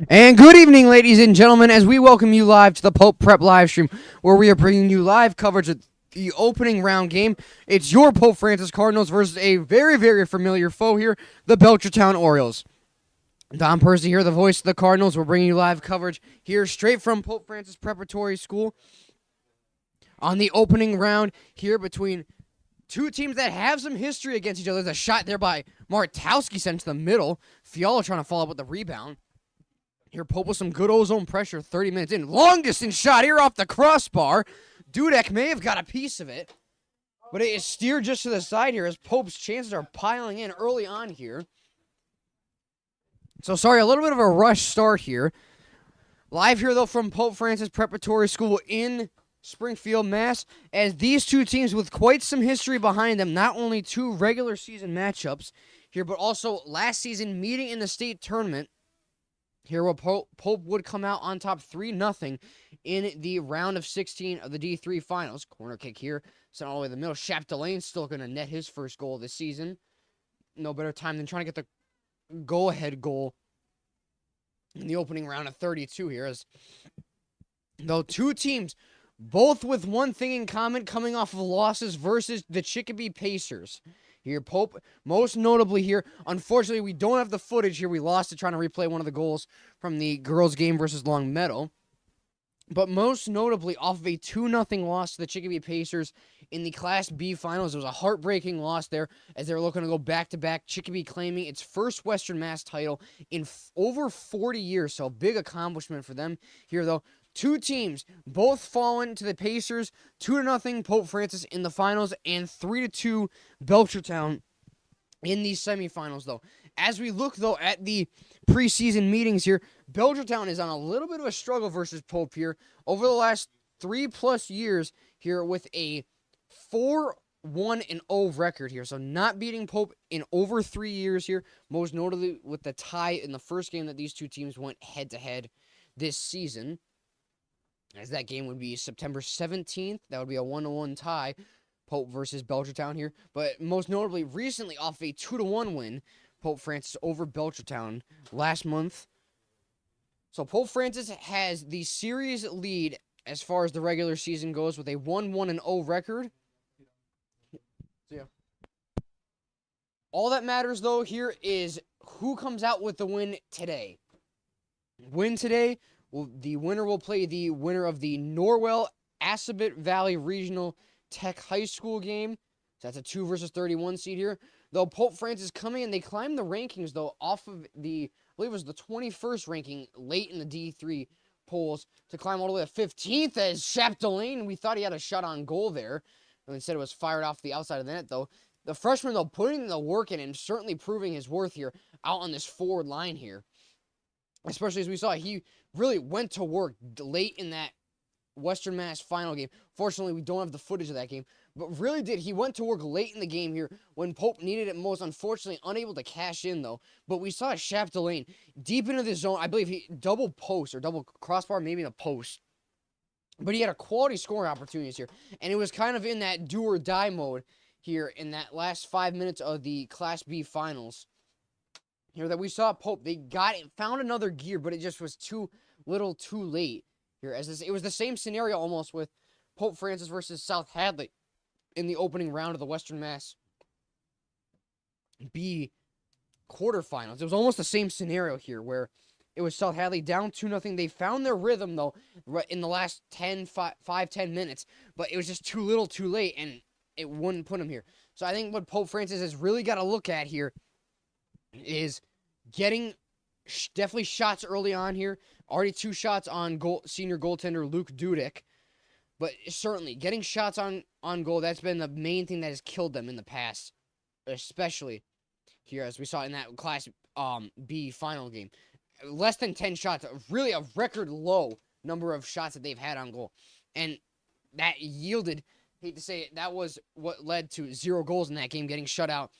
And good evening, ladies and gentlemen, as we welcome you live to the Pope Prep live stream, where we are bringing you live coverage of the opening round game. It's your Pope Francis Cardinals versus a very, very familiar foe here, the Belchertown Orioles. Don Percy here, the voice of the Cardinals. We're bringing you live coverage here straight from Pope Francis Preparatory School on the opening round here between two teams that have some history against each other. There's a shot there by Martowski sent to the middle. Fiala trying to follow up with the rebound. Here, Pope with some good ozone pressure 30 minutes in. Long distance shot here off the crossbar. Dudek may have got a piece of it, but it is steered just to the side here as Pope's chances are piling in early on here. So, sorry, a little bit of a rush start here. Live here, though, from Pope Francis Preparatory School in Springfield, Mass. As these two teams with quite some history behind them, not only two regular season matchups here, but also last season meeting in the state tournament. Here, where Pope would come out on top 3-0 in the round of 16 of the D3 finals. Corner kick here, sent all the way to the middle. Shap Delane still going to net his first goal this season. No better time than trying to get the go-ahead goal in the opening round of 32 here. As though two teams, both with one thing in common, coming off of losses versus the Chicopee Pacers. Here, Pope, most notably here, unfortunately, we don't have the footage here. We lost it trying to replay one of the goals from the girls' game versus Long Meadow. But most notably, off of a 2-0 loss to the Chicopee Pacers in the Class B finals. It was a heartbreaking loss there as they were looking to go back-to-back. Chicopee claiming its first Western Mass title in over 40 years. So, a big accomplishment for them here, though. Two teams, both fallen to the Pacers, 2-0 Pope Francis in the finals, and 3-2 Belchertown in these semifinals, though. As we look, though, at the preseason meetings here, Belchertown is on a little bit of a struggle versus Pope here over the last 3+ years here with a 4-1-0 record here. So not beating Pope in over 3 years here, most notably with the tie in the first game that these two teams went head-to-head this season. As that game would be September 17th. That would be a 1-1 tie. Pope versus Belchertown here. But most notably, recently off a 2-1 win, Pope Francis over Belchertown last month. So Pope Francis has the series lead as far as the regular season goes with a 1-1-0 record. So yeah. All that matters, though, here is who comes out with the win today. Win today. Well, the winner will play the winner of the Norwell Assabet Valley Regional Tech High School game. So that's a 2 versus 31 seed here. Though Pope Francis coming in, they climbed the rankings, though, off of the, I believe it was the 21st ranking late in the D3 polls to climb all the way to 15th as Shap Delane. We thought he had a shot on goal there. And instead it was fired off the outside of the net, though. The freshman, though, putting the work in and certainly proving his worth here out on this forward line here. Especially as we saw, he really went to work late in that Western Mass final game. Fortunately, we don't have the footage of that game. But really did. He went to work late in the game here when Pope needed it most. Unfortunately, unable to cash in, though. But we saw Shap Delane deep into the zone. I believe he double post or double crossbar, maybe in a post. But he had a quality scoring opportunities here. And it was kind of in that do or die mode here in that last 5 minutes of the Class B finals. Here that we saw Pope, they got it, found another gear, but it just was too little, too late. Here, as this, it was the same scenario almost with Pope Francis versus South Hadley in the opening round of the Western Mass B quarterfinals. It was almost the same scenario here, where it was South Hadley down 2-0. They found their rhythm though in the last 10 minutes, but it was just too little, too late, and it wouldn't put them here. So I think what Pope Francis has really got to look at here is getting definitely shots early on here. Already 2 shots on senior goaltender Luke Dudek. But certainly, getting shots on goal, that's been the main thing that has killed them in the past. Especially here, as we saw in that Class B final game. Less than 10 shots. Really a record low number of shots that they've had on goal. And that yielded, hate to say it, that was what led to 0 goals in that game, getting shut out.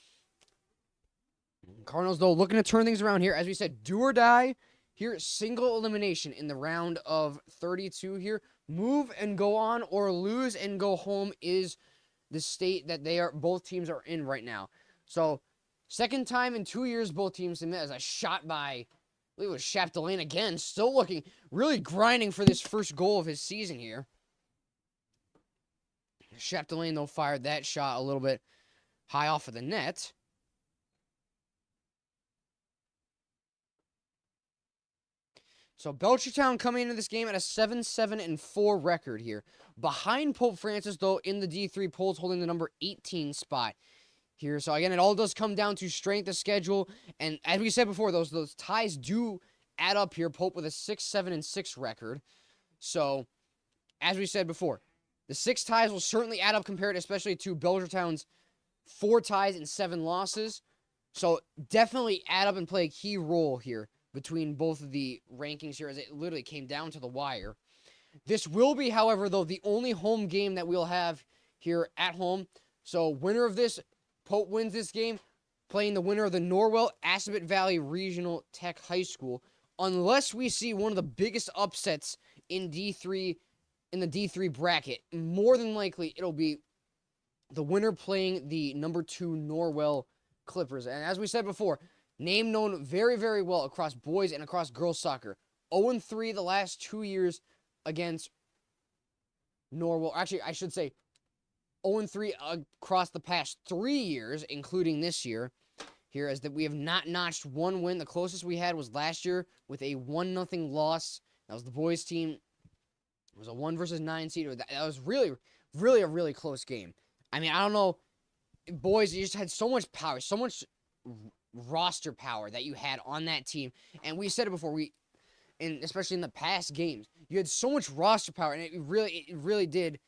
Cardinals, though, looking to turn things around here. As we said, do or die. Here, single elimination in the round of 32 here. Move and go on, or lose and go home is the state that both teams are in right now. So, second time in 2 years both teams submit as a shot by believe it was Chapdelaine again, still looking, really grinding for this first goal of his season here. Chapdelaine, though, fired that shot a little bit high off of the net. So Belchertown coming into this game at a 7-7-4 record here. Behind Pope Francis, though, in the D3 polls, holding the number 18 spot here. So again, it all does come down to strength of schedule. And as we said before, those ties do add up here. Pope with a 6-7-6 record. So, as we said before, the 6 ties will certainly add up compared especially to Belchertown's 4 ties and 7 losses. So definitely add up and play a key role here between both of the rankings here, as it literally came down to the wire. This will be, however, though, the only home game that we'll have here at home. So winner of this, Pope wins this game, playing the winner of the Norwell-Assabet Valley Regional Tech High School, unless we see one of the biggest upsets in D3, in the D3 bracket. More than likely, it'll be the winner playing the number 2 Norwell Clippers. And as we said before, name known very, very well across boys and across girls soccer. 0-3 the last 2 years against Norwell. Actually, I should say 0-3 across the past 3 years, including this year. Here, as that we have not notched one win. The closest we had was last year with a 1-0 loss. That was the boys' team. It was a 1-9 seed. That was really a really close game. I mean, I don't know. Boys, you just had so much power, so much roster power that you had on that team. And we said it before, especially in the past games, you had so much roster power, and it really did.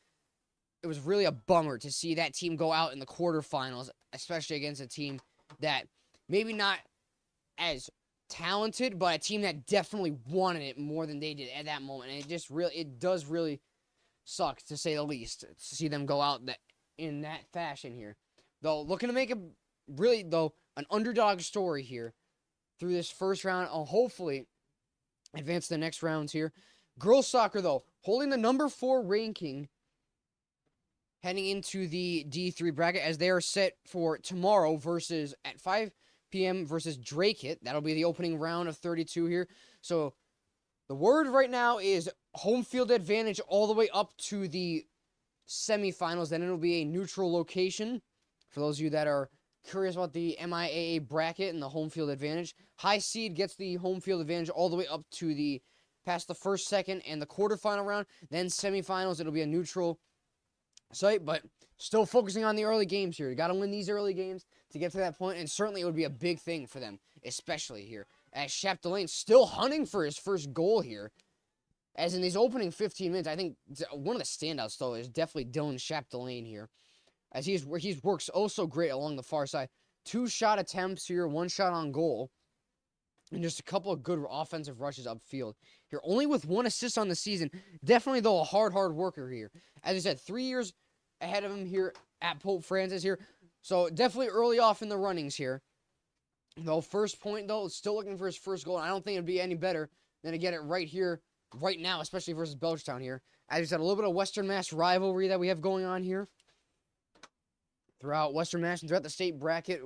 It was really a bummer to see that team go out in the quarterfinals, especially against a team that maybe not as talented, but a team that definitely wanted it more than they did at that moment. And it does really suck, to say the least, to see them go out in that fashion here. Though, looking to make an underdog story here through this first round. I'll hopefully advance to the next rounds here. Girls soccer, though, holding the number 4 ranking heading into the D3 bracket, as they are set for tomorrow at 5 p.m. versus Drake. That'll be the opening round of 32 here. So the word right now is home field advantage all the way up to the semifinals. Then it'll be a neutral location. For those of you that are curious about the MIAA bracket and the home field advantage, high seed gets the home field advantage all the way up to past the first, second, and the quarterfinal round. Then semifinals, it'll be a neutral site, but still focusing on the early games here. You got to win these early games to get to that point, and certainly it would be a big thing for them, especially here. As Chapdelaine still hunting for his first goal here. As in these opening 15 minutes, I think one of the standouts, though, is definitely Dylan Chapdelaine here. As he's works oh so great along the far side. 2 shot attempts here, 1 shot on goal, and just a couple of good offensive rushes upfield here. Only with 1 assist on the season. Definitely, though, a hard worker here. As I said, 3 years ahead of him here at Pope Francis here. So definitely early off in the runnings here. Though first point, though, still looking for his first goal. And I don't think it'd be any better than to get it right here, right now, especially versus Belchertown here. As we said, a little bit of Western Mass rivalry that we have going on here throughout Western Mass and throughout the state bracket,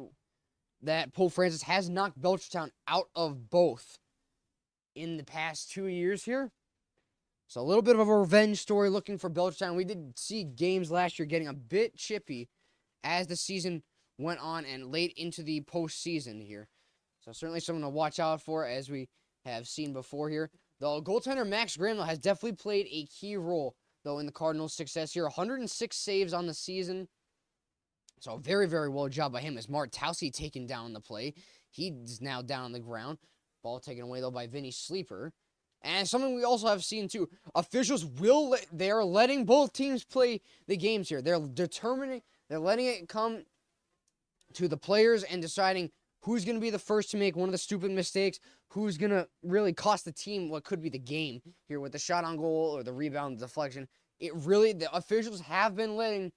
that Pope Francis has knocked Belchertown out of both in the past 2 years here. So a little bit of a revenge story looking for Belchertown. We did see games last year getting a bit chippy as the season went on and late into the postseason here. So certainly something to watch out for, as we have seen before here. Though goaltender Max Graham has definitely played a key role, though, in the Cardinals' success here. 106 saves on the season. So very, very well job by him, as Martowski taken down the play. He's now down on the ground. Ball taken away, though, by Vinny Sleeper. And something we also have seen, too, officials they are letting both teams play the games here. They're letting it come to the players and deciding who's going to be the first to make one of the stupid mistakes, who's going to really cost the team what could be the game here with the shot on goal or the rebound, the deflection. The officials have been letting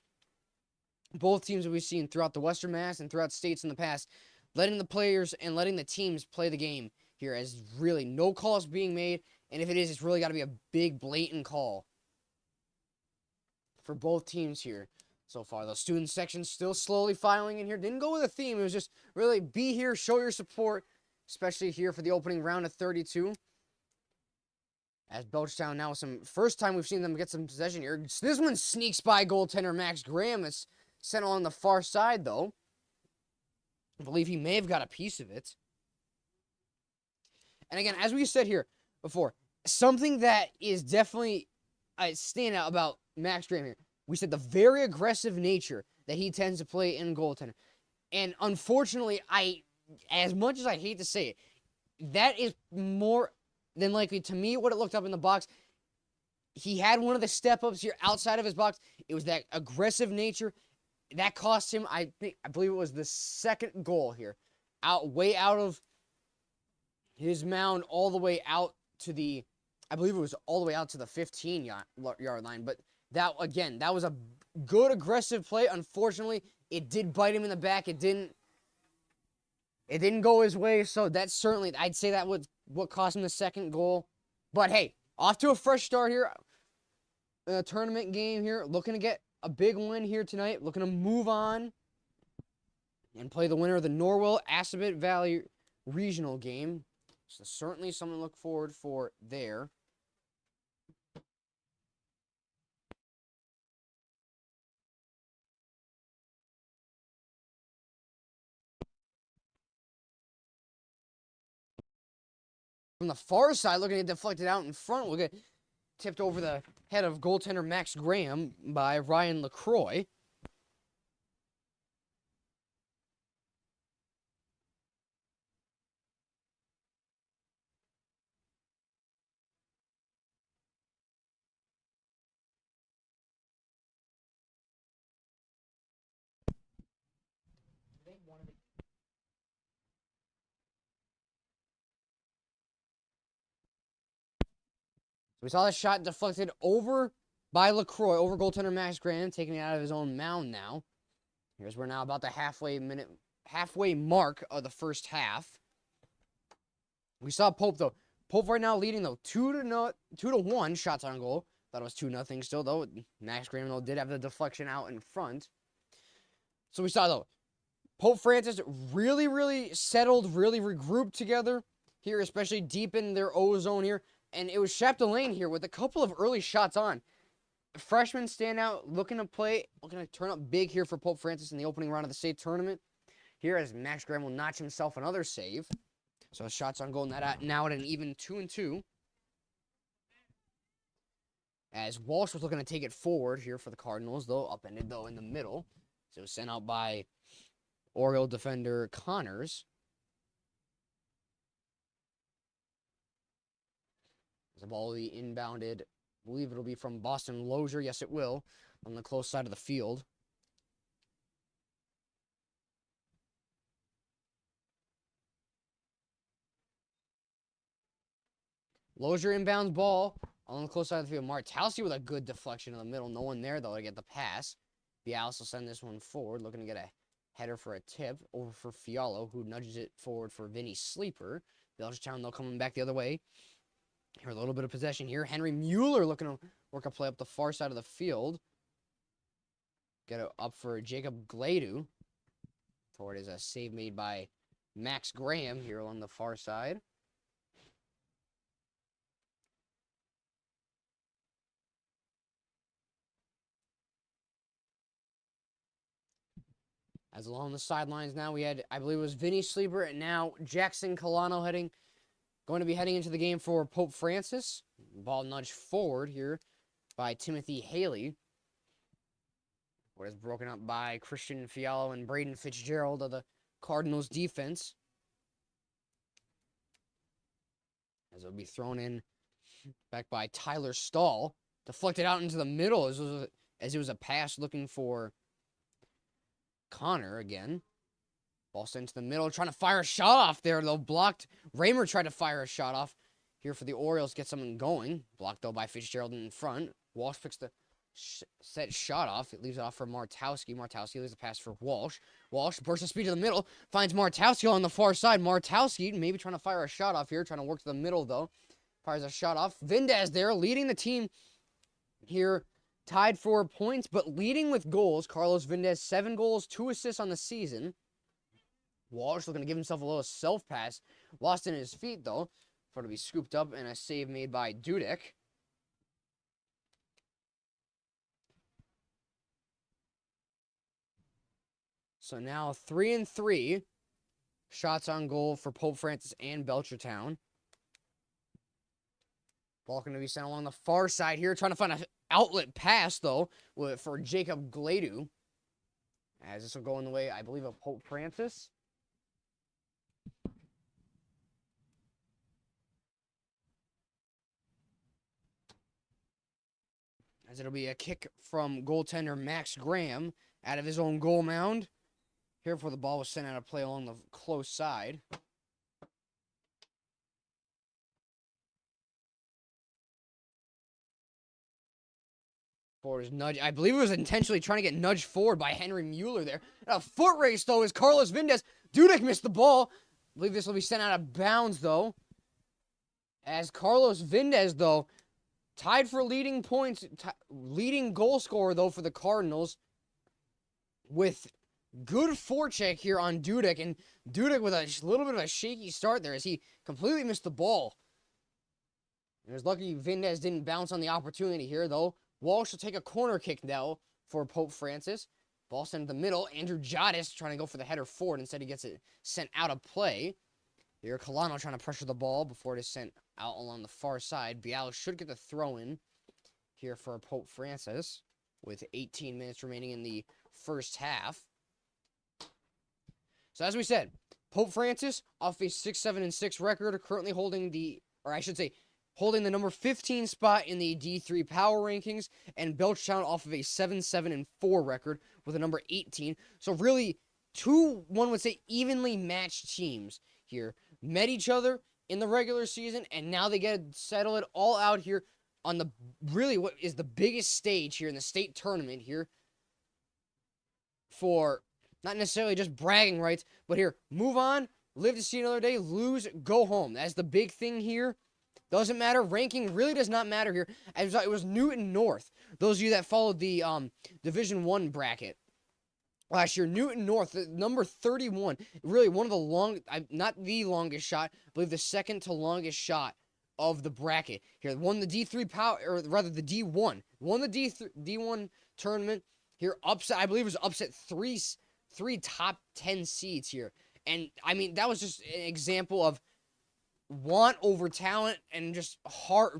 both teams that we've seen throughout the Western Mass and throughout states in the past, letting the players and letting the teams play the game here, as really no calls being made. And if it is, it's really got to be a big, blatant call for both teams here so far. The student section still slowly filing in here. Didn't go with a theme. It was just really be here, show your support, especially here for the opening round of 32. As Belchertown now, first time we've seen them get some possession here. This one sneaks by goaltender Max Graham. It's sent along the far side, though. I believe he may have got a piece of it. And again, as we said here before, something that is definitely a standout about Max Graham here. We said the very aggressive nature that he tends to play in goaltender. And unfortunately, as much as I hate to say it, that is more than likely, to me, what it looked up in the box. He had one of the step-ups here outside of his box. It was that aggressive nature. That cost him, I believe it was the second goal here. Way out of his mound, all the way out to the, I believe it was all the way out to the 15-yard line. But that, again, that was a good aggressive play. Unfortunately, it did bite him in the back. It didn't go his way. So that's certainly, I'd say that was what cost him the second goal. But hey, off to a fresh start here. A tournament game here. Looking to get a big win here tonight. Looking to move on and play the winner of the Norwell-Assabet Valley Regional game. So certainly something to look forward for there. From the far side, looking to get deflected out in front. We'll get tipped over the head of goaltender Max Graham by Ryan LaCroix. We saw that shot deflected over by LaCroix, over goaltender Max Graham, taking it out of his own mound now. Here's we're now about the halfway mark of the first half. We saw Pope, though. Pope right now leading, though, 2-1 shots on goal. Thought it was 2-0 still, though. Max Graham, though, did have the deflection out in front. So we saw, though, Pope Francis really, really settled, really regrouped together here, especially deep in their O zone here. And it was Chapdelaine here with a couple of early shots on. Freshman standout, looking to turn up big here for Pope Francis in the opening round of the state tournament. Here as Max Graham will notch himself another save. So shots on goal now at an even 2-2. As Walsh was looking to take it forward here for the Cardinals, though upended though in the middle. So it was sent out by Oriole defender Connors. The ball will be inbounded. I believe it'll be from Boston Lozier. Yes, it will. On the close side of the field. Lozier inbounds ball on the close side of the field. Martowski with a good deflection in the middle. No one there, though, to get the pass. Bialis will send this one forward, looking to get a header for a tip over for Fialo, who nudges it forward for Vinny Sleeper. Belchertown, though, coming back the other way. Here, a little bit of possession here. Henry Mueller looking to work a play up the far side of the field. Get it up for Jacob Gladu. Forward is a save made by Max Graham here on the far side. As along the sidelines now, we had, I believe it was Vinny Sleeper, and now Jackson Colano going to be heading into the game for Pope Francis. Ball nudged forward here by Timothy Haley. What is broken up by Christian Fialo and Braden Fitzgerald of the Cardinals defense. As it'll be thrown in back by Tyler Stahl. Deflected out into the middle as it was a pass looking for Connor again. Ball sent to the middle, trying to fire a shot off there, though. Blocked. Raymer tried to fire a shot off here for the Orioles, get something going. Blocked, though, by Fitzgerald in front. Walsh picks the set shot off. It leaves it off for Martowski. Martowski leaves the pass for Walsh. Walsh bursts of speed to the middle, finds Martowski on the far side. Martowski maybe trying to fire a shot off here, trying to work to the middle, though. Fires a shot off. Vindez there, leading the team here, tied for points, but leading with goals. Carlos Vindez, 7 goals, 2 assists on the season. Walsh looking to give himself a little self-pass Lost in his feet, though, for it to be scooped up, and a save made by Dudek. So now 3-3 shots on goal for Pope Francis and Belchertown. Ball going to be sent along the far side here, trying to find an outlet pass, though, for Jacob Gladu. As this will go in the way, I believe, of Pope Francis. As it'll be a kick from goaltender Max Graham out of his own goal mound. Here before the ball was sent out of play along the close side. Forward is nudge. I believe it was intentionally trying to get nudged forward by Henry Mueller there. And a foot race, though, is Carlos Vindez. Dudek missed the ball. I believe this will be sent out of bounds, though. As Carlos Vindez, though, tied for leading points, leading goal scorer, though, for the Cardinals. With good forecheck here on Dudek. And Dudek with a little bit of a shaky start there as he completely missed the ball. It was lucky Vindez didn't bounce on the opportunity here, though. Walsh will take a corner kick now for Pope Francis. Ball sent to the middle. Andrew Jadis trying to go for the header forward. Instead, he gets it sent out of play. Here, Colano trying to pressure the ball before it is sent out along the far side. Bialo should get the throw in here for Pope Francis with 18 minutes remaining in the first half. So, as we said, Pope Francis off a 6-7-6 record, currently holding holding the number 15 spot in the D3 power rankings, and Belchertown off of a 7-7-4 record with a number 18. So really, two, one would say, evenly matched teams here met each other in the regular season, and now they get to settle it all out here on the really what is the biggest stage here in the state tournament here for not necessarily just bragging rights, but here, move on, live to see another day, lose, go home. That's the big thing here. Doesn't matter. Ranking really does not matter here. It was Newton North. Those of you that followed the Division I bracket last year, Newton North, number 31, really one of the not the longest shot, I believe the second to longest shot of the bracket here. Won the D3 power, or rather the D1. Won the D1 tournament here. Upset, I believe it was upset three top 10 seeds here. And, I mean, that was just an example of want over talent and just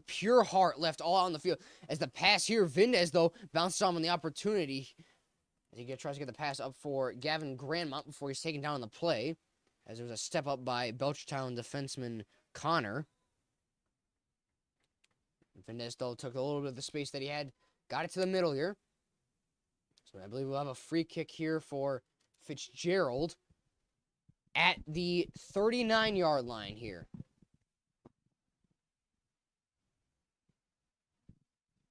pure heart left all out on the field. As the pass here, Vindez, though, bounced on the opportunity. As he tries to get the pass up for Gavin Grandmont before he's taken down on the play. As there was a step up by Belchertown defenseman Connor. Vindez, though, took a little bit of the space that he had. Got it to the middle here. So I believe we'll have a free kick here for Fitzgerald at the 39-yard line here.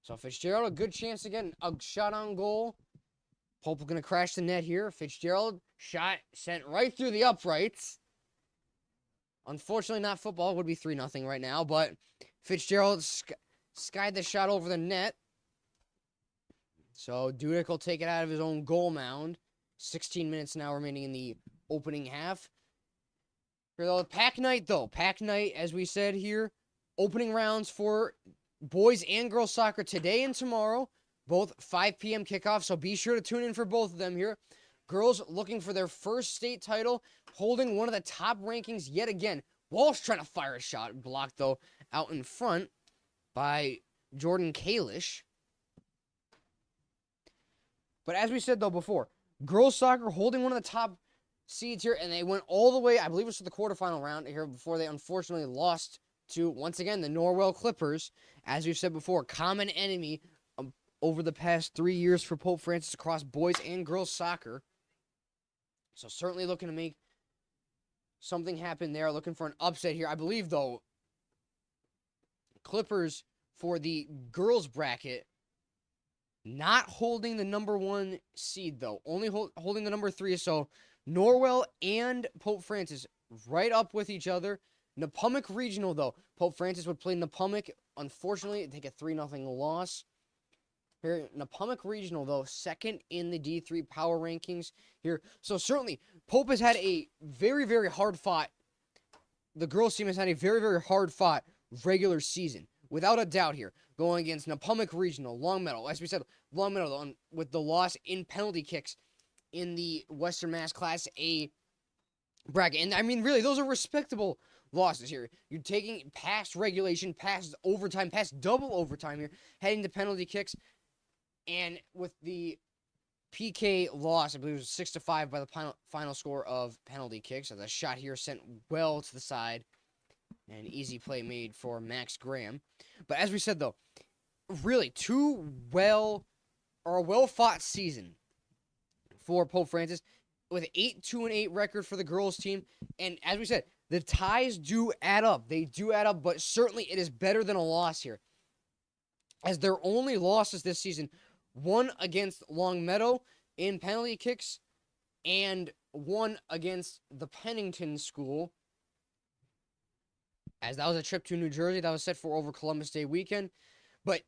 So Fitzgerald, a good chance to get a shot on goal. Pope going to crash the net here. Fitzgerald, shot sent right through the uprights. Unfortunately, not football. It would be 3-0 right now, but Fitzgerald skied the shot over the net. So Dudek will take it out of his own goal mound. 16 minutes now remaining in the opening half. Here, though, pack night, though. Pack night, as we said here. Opening rounds for boys and girls soccer today and tomorrow. Both 5 p.m. kickoff, so be sure to tune in for both of them here. Girls looking for their first state title, holding one of the top rankings yet again. Walsh trying to fire a shot, blocked, though, out in front by Jordan Kalish. But as we said, though, before, girls soccer holding one of the top seeds here, and they went all the way, I believe it was to the quarterfinal round here before they unfortunately lost to, once again, the Norwell Clippers. As we've said before, common enemy over the past 3 years for Pope Francis across boys and girls soccer. So certainly looking to make something happen there, looking for an upset here. I believe, though, Clippers for the girls bracket, not holding the number 1 seed, though. Only holding the number 3. So Norwell and Pope Francis right up with each other. Nepomuk Regional, though. Pope Francis would play Nepomuk. Unfortunately, take a 3-0 loss. Here, Nepomuk Regional, though, second in the D3 power rankings here. So certainly, Pope has had a very, very hard-fought the girls team has had a very, very hard fought regular season, without a doubt here, going against Napomic Regional, Longmeadow. As we said, Longmeadow with the loss in penalty kicks in the Western Mass Class A bracket. And I mean, really, those are respectable losses here. You're taking past regulation, past overtime, past double overtime here, heading to penalty kicks. And with the PK loss, I believe it was 6-5 by the final score of penalty kicks. As a shot here sent well to the side. An easy play made for Max Graham. But as we said, though, really a well-fought season for Pope Francis with an 8-2-8 record for the girls team. And as we said, the ties do add up. They do add up, but certainly it is better than a loss here. As their only losses this season, one against Longmeadow in penalty kicks and one against the Pennington School, as that was a trip to New Jersey that was set for over Columbus Day weekend. But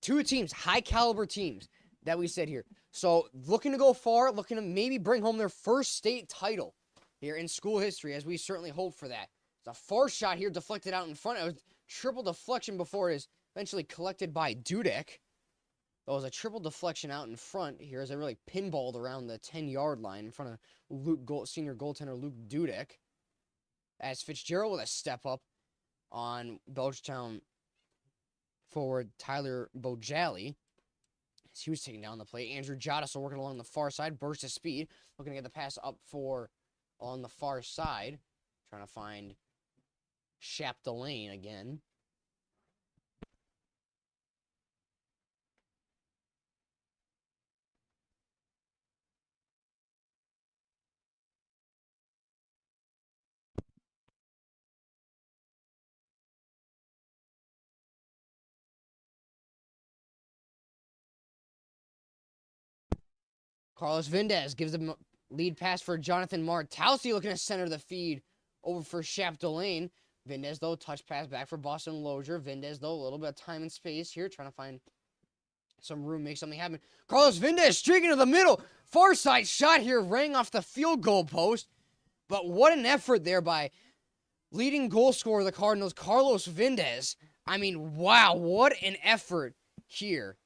two teams, high-caliber teams that we said here. So looking to go far, looking to maybe bring home their first state title here in school history, as we certainly hope for that. It's a far shot here, deflected out in front. It was triple deflection before it is eventually collected by Dudek. That was a triple deflection out in front here as it really pinballed around the 10-yard line in front of senior goaltender Luke Dudek. As Fitzgerald with a step up on Belchertown forward Tyler Bojali. As he was taking down the play. Andrew Jodis working along the far side. Burst of speed. Looking to get the pass up on the far side. Trying to find Chapdelaine again. Carlos Vindez gives the lead pass for Jonathan Martowski, looking to center the feed over for Chapdelaine. Vindez, though, touch pass back for Boston Lozier. Vindez, though, a little bit of time and space here, trying to find some room, make something happen. Carlos Vindez streaking to the middle. Far side shot here, rang off the field goal post. But what an effort there by leading goal scorer of the Cardinals, Carlos Vindez. I mean, wow, what an effort here.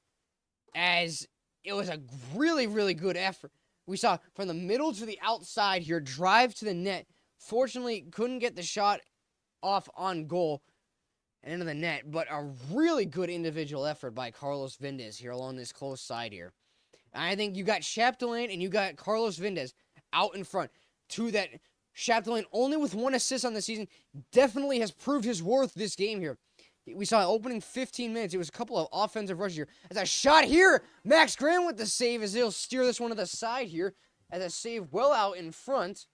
As it was a really, really good effort. We saw from the middle to the outside here, drive to the net. Fortunately, couldn't get the shot off on goal and into the net, but a really good individual effort by Carlos Vindez here along this close side here. And I think you got Chapdelaine and you got Carlos Vindez out in front. To that, Chapdelaine, only with one assist on the season, definitely has proved his worth this game here. We saw opening 15 minutes. It was a couple of offensive rushes here. As a shot here, Max Graham with the save as he'll steer this one to the side here. As a save well out in front.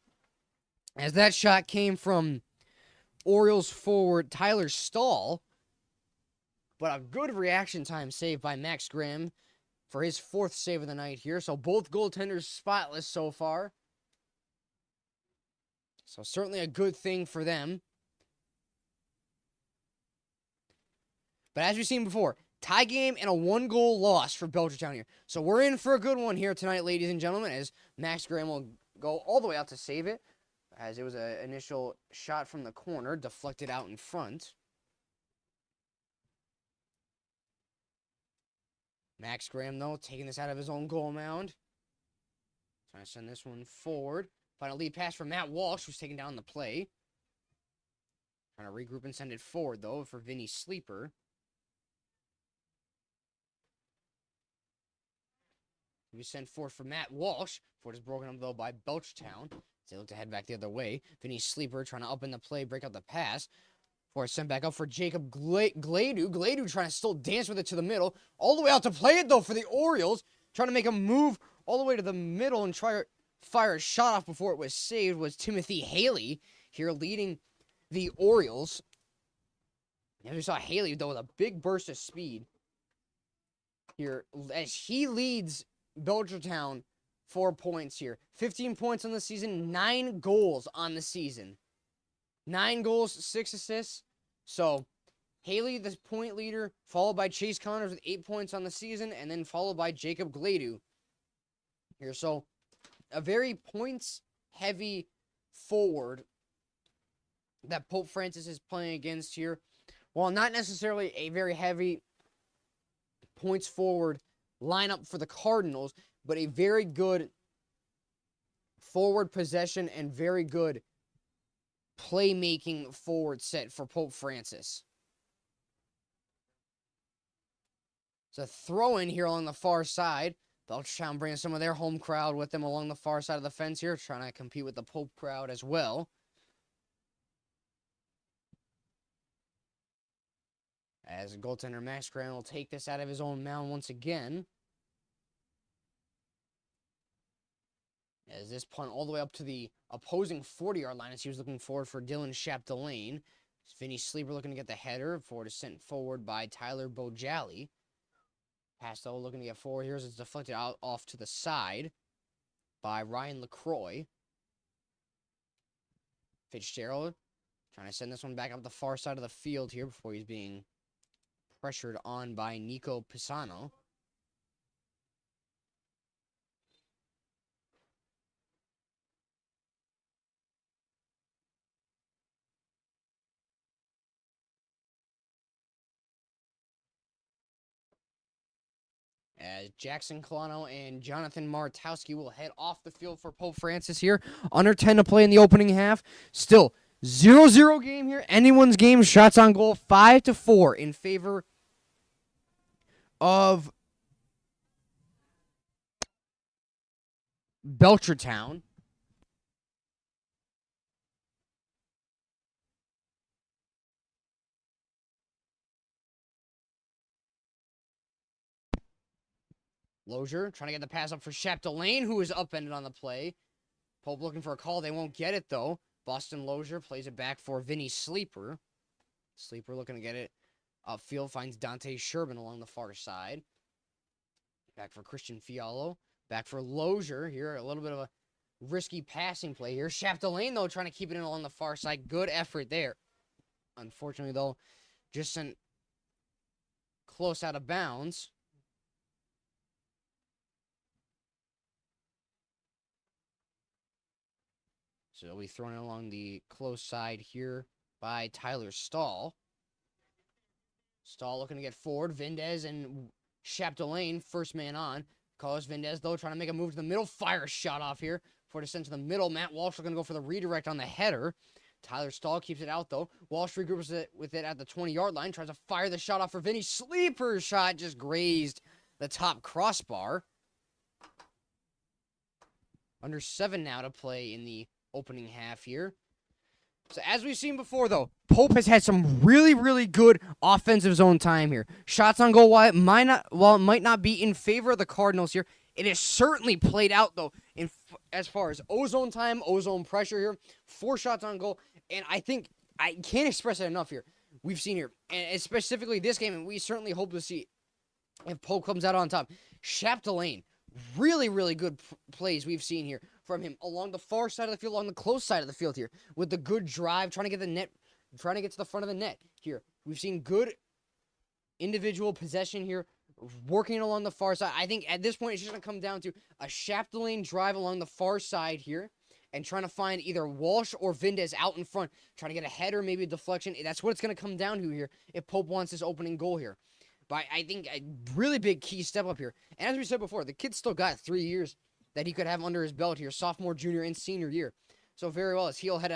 As that shot came from Orioles forward Tyler Stahl. But a good reaction time save by Max Graham for his fourth save of the night here. So both goaltenders spotless so far. So certainly a good thing for them. But as we've seen before, tie game and a one-goal loss for Belchertown here. So we're in for a good one here tonight, ladies and gentlemen, as Max Graham will go all the way out to save it, as it was an initial shot from the corner, deflected out in front. Max Graham, though, taking this out of his own goal mound. Trying to send this one forward. Final lead pass from Matt Walsh, who's taking down the play. Trying to regroup and send it forward, though, for Vinny Sleeper. He was sent forward for Matt Walsh. Ford is broken up, though, by Belchertown. They look to head back the other way. Vinny Sleeper trying to up in the play, break out the pass. Ford sent back up for Jacob Gladu. Gladu trying to still dance with it to the middle. All the way out to play it, though, for the Orioles. Trying to make a move all the way to the middle and try to fire a shot off before it was saved was Timothy Haley here leading the Orioles. As we saw Haley, though, with a big burst of speed here as he leads Belchertown 4 points here. 15 points on the season, 9 goals on the season. 9 goals, 6 assists. So, Haley, the point leader, followed by Chase Connors with 8 points on the season, and then followed by Jacob Gladu here. So, a very points-heavy forward that Pope Francis is playing against here, while not necessarily a very heavy points forward lineup for the Cardinals, but a very good forward possession and very good playmaking forward set for Pope Francis. So throw in here along the far side. Belchertown bringing some of their home crowd with them along the far side of the fence here, trying to compete with the Pope crowd as well. As goaltender Max Graham will take this out of his own mound once again. As this punt all the way up to the opposing 40-yard line as he was looking forward for Dylan Chapdelaine. Vinny Sleeper looking to get the header. Forward is sent forward by Tyler Bojali. Pass though looking to get forward here as it's deflected out off to the side by Ryan LaCroix. Fitzgerald trying to send this one back up the far side of the field here before he's being pressured on by Nico Pisano. As Jackson Colano and Jonathan Martowski will head off the field for Pope Francis here. Under 10 to play in the opening half. Still 0-0 game here. Anyone's game. Shots on goal 5-4 in favor of Belchertown. Lozier trying to get the pass up for Chapdelaine, who is upended on the play. Pope looking for a call. They won't get it, though. Boston Lozier plays it back for Vinny Sleeper. Sleeper looking to get it upfield. Finds Dante Sherman along the far side. Back for Christian Fialo. Back for Lozier here. A little bit of a risky passing play here. Chapdelaine, though, trying to keep it in along the far side. Good effort there. Unfortunately, though, just sent close out of bounds. So it'll be thrown along the close side here by Tyler Stahl. Stahl looking to get forward. Vindez and Chapdelaine, first man on. Carlos Vindez, though, trying to make a move to the middle. Fire shot off here for descent to the middle. Matt Walsh looking to go for the redirect on the header. Tyler Stahl keeps it out, though. Walsh regroups it with it at the 20-yard line. Tries to fire the shot off for Vinny. Sleeper shot just grazed the top crossbar. Under 7 now to play in the opening half here. So as we've seen before, though, Pope has had some really, really good offensive zone time here. Shots on goal, while it might not be in favor of the Cardinals here, it has certainly played out, though, as far as ozone time, ozone pressure here. 4 shots on goal, and I think I can't express it enough here. We've seen here, and specifically this game, and we certainly hope to see if Pope comes out on top. Chapdelaine, really, really good plays we've seen here from him along the far side of the field, along the close side of the field here, with the good drive, trying to get the net, trying to get to the front of the net here. We've seen good individual possession here, working along the far side. I think at this point it's just going to come down to a Chapdelaine drive along the far side here and trying to find either Walsh or Vindez out in front, trying to get a header, maybe a deflection. That's what it's going to come down to here if Pope wants this opening goal here. But I think a really big key step up here. And as we said before, the kid's still got 3 years that he could have under his belt here, sophomore, junior, and senior year. So very well, as he'll head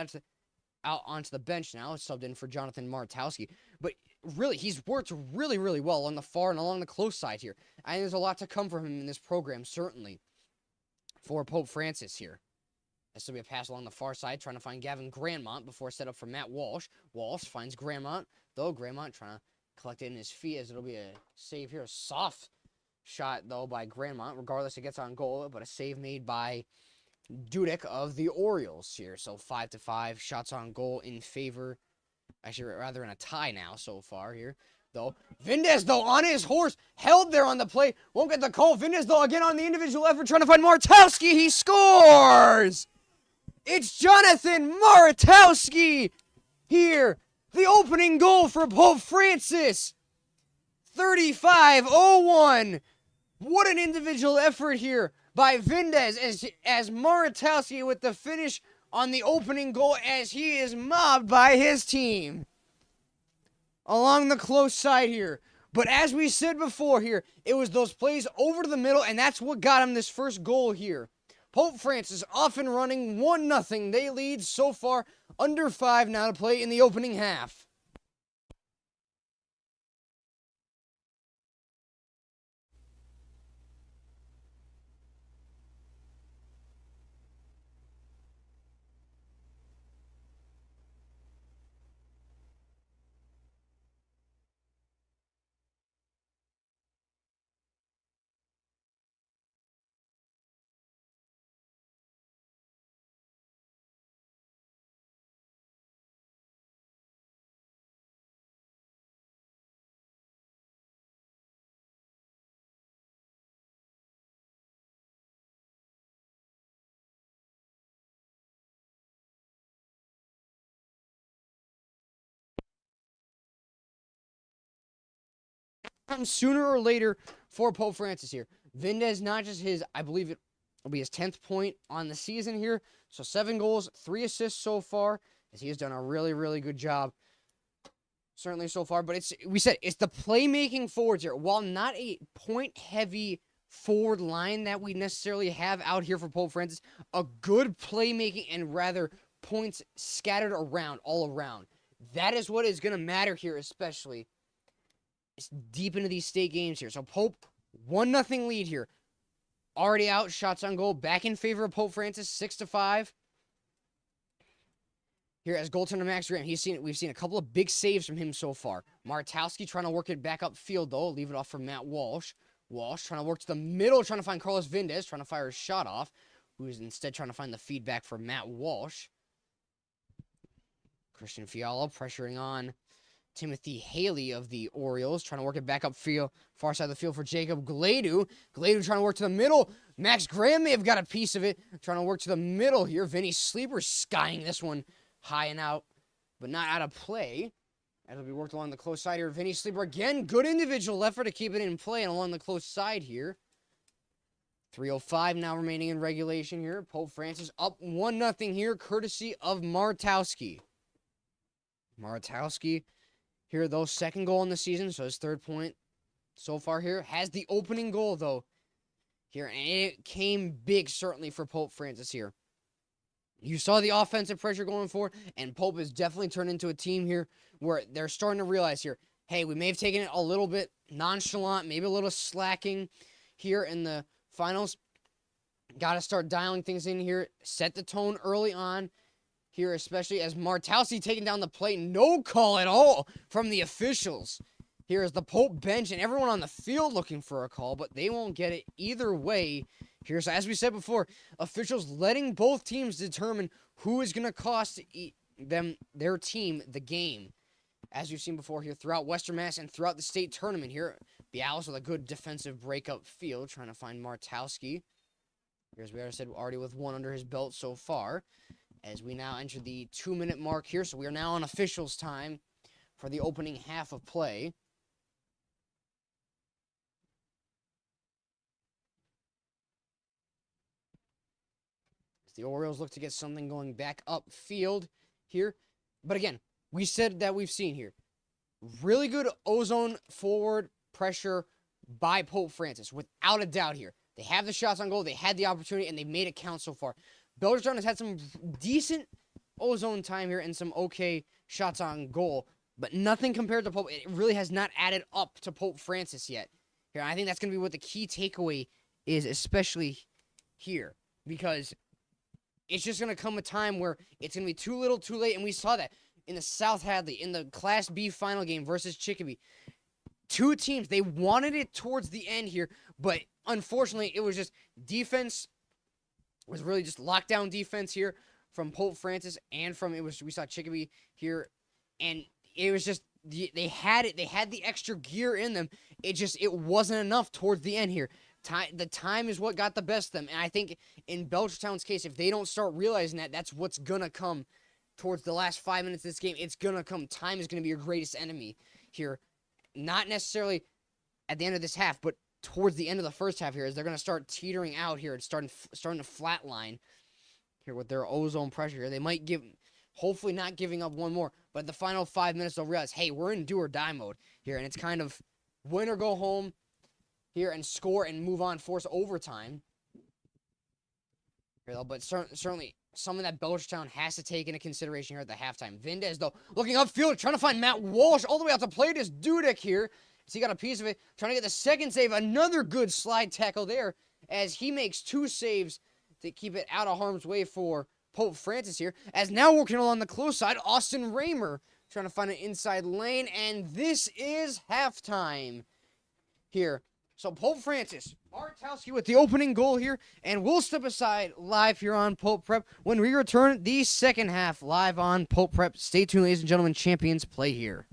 out onto the bench now, subbed in for Jonathan Martowski. But really, he's worked really, really well on the far and along the close side here. I think there's a lot to come from him in this program, certainly, for Pope Francis here. This will be a pass along the far side, trying to find Gavin Grandmont before set up for Matt Walsh. Walsh finds Grandmont, though. Grandmont trying to collect it in his feet as it'll be a save here. A soft shot, though, by Grandmont. Regardless, it gets on goal, but a save made by Dudek of the Orioles here. So 5-5 shots on goal in favor. Actually, rather in a tie now so far here, though. Vindez, though, on his horse, held there on the play. Won't get the call. Vindez, though, again on the individual effort, trying to find Martowski. He scores! It's Jonathan Martowski here. The opening goal for Pope Francis. 35-01. What an individual effort here by Vindez as Martowski with the finish on the opening goal as he is mobbed by his team along the close side here. But as we said before here, it was those plays over to the middle, and that's what got him this first goal here. Pope Francis off and running, 1-0. They lead so far, under 5 now to play in the opening half. Sooner or later for Pope Francis here. Vindez, not just his, I believe it will be his 10th point on the season here. So 7 goals, 3 assists so far, as he has done a really, really good job. Certainly so far. But we said it's the playmaking forwards here. While not a point-heavy forward line that we necessarily have out here for Pope Francis, a good playmaking and rather points scattered around, all around. That is what is going to matter here, especially. It's deep into these state games here. So Pope, 1-0 lead here. Already out, shots on goal, back in favor of Pope Francis, 6-5. Here as goaltender Max Graham, we've seen a couple of big saves from him so far. Martowski trying to work it back upfield though, leave it off for Matt Walsh. Walsh trying to work to the middle, trying to find Carlos Vindez, trying to fire his shot off, who is instead trying to find the feedback for Matt Walsh. Christian Fiala pressuring on Timothy Haley of the Orioles, trying to work it back upfield, far side of the field for Jacob Gladu. Gladu trying to work to the middle. Max Graham may have got a piece of it, trying to work to the middle here. Vinny Sleeper skying this one high and out, but not out of play. As will be worked along the close side here. Vinny Sleeper again, good individual effort to keep it in play and along the close side here. 3:05 now remaining in regulation here. Pope Francis up 1-0 here, courtesy of Martowski. Martowski here, though, second goal in the season, so his 3rd point so far here. Has the opening goal, though, here, and it came big, certainly, for Pope Francis here. You saw the offensive pressure going forward, and Pope has definitely turned into a team here where they're starting to realize here, hey, we may have taken it a little bit nonchalant, maybe a little slacking here in the finals. Got to start dialing things in here, set the tone early on here, especially as Martowski taking down the plate. No call at all from the officials. Here is the Pope bench and everyone on the field looking for a call, but they won't get it either way here. So as we said before, officials letting both teams determine who is going to cost their team the game. As we've seen before here throughout Western Mass and throughout the state tournament here. Bialis with a good defensive breakup field, trying to find Martowski. Here, as we already with 1 under his belt so far. As we now enter the 2-minute mark here. So we are now on officials' time for the opening half of play. As the Orioles look to get something going back upfield here. But again, we said that we've seen here. Really good ozone forward pressure by Pope Francis, without a doubt here. They have the shots on goal, they had the opportunity, and they made it count so far. Belchertown has had some decent ozone time here and some okay shots on goal, but nothing compared to Pope. It really has not added up to Pope Francis yet. Here, I think that's going to be what the key takeaway is, especially here, because it's just going to come a time where it's going to be too little, too late, and we saw that in the South Hadley, in the Class B final game versus Chicopee. 2 teams, they wanted it towards the end here, but unfortunately, it was just defense. Was really just lockdown defense here from Pope Francis and we saw Chicopee here, and it was just they had the extra gear in them. It wasn't enough towards the end here. The time is what got the best of them, and I think in Belchertown's case, if they don't start realizing that, that's what's gonna come towards the last 5 minutes of this game. It's gonna come. Time is gonna be your greatest enemy here, not necessarily at the end of this half, but towards the end of the first half here, as they're going to start teetering out here and starting to flatline here with their ozone pressure here. They might hopefully not giving up one more, but the final 5 minutes they'll realize, hey, we're in do or die mode here, and it's kind of win or go home here and score and move on, force overtime. Here, though, but certainly something that Belchertown has to take into consideration here at the halftime. Vindez, though, looking upfield, trying to find Matt Walsh all the way out to play this Dudek here. So he got a piece of it, trying to get the second save. Another good slide tackle there as he makes 2 saves to keep it out of harm's way for Pope Francis here. As now working along the close side, Austin Raymer trying to find an inside lane. And this is halftime here. So Pope Francis, Martowski with the opening goal here, and we'll step aside live here on Pope Prep when we return the second half live on Pope Prep. Stay tuned, ladies and gentlemen. Champions play here.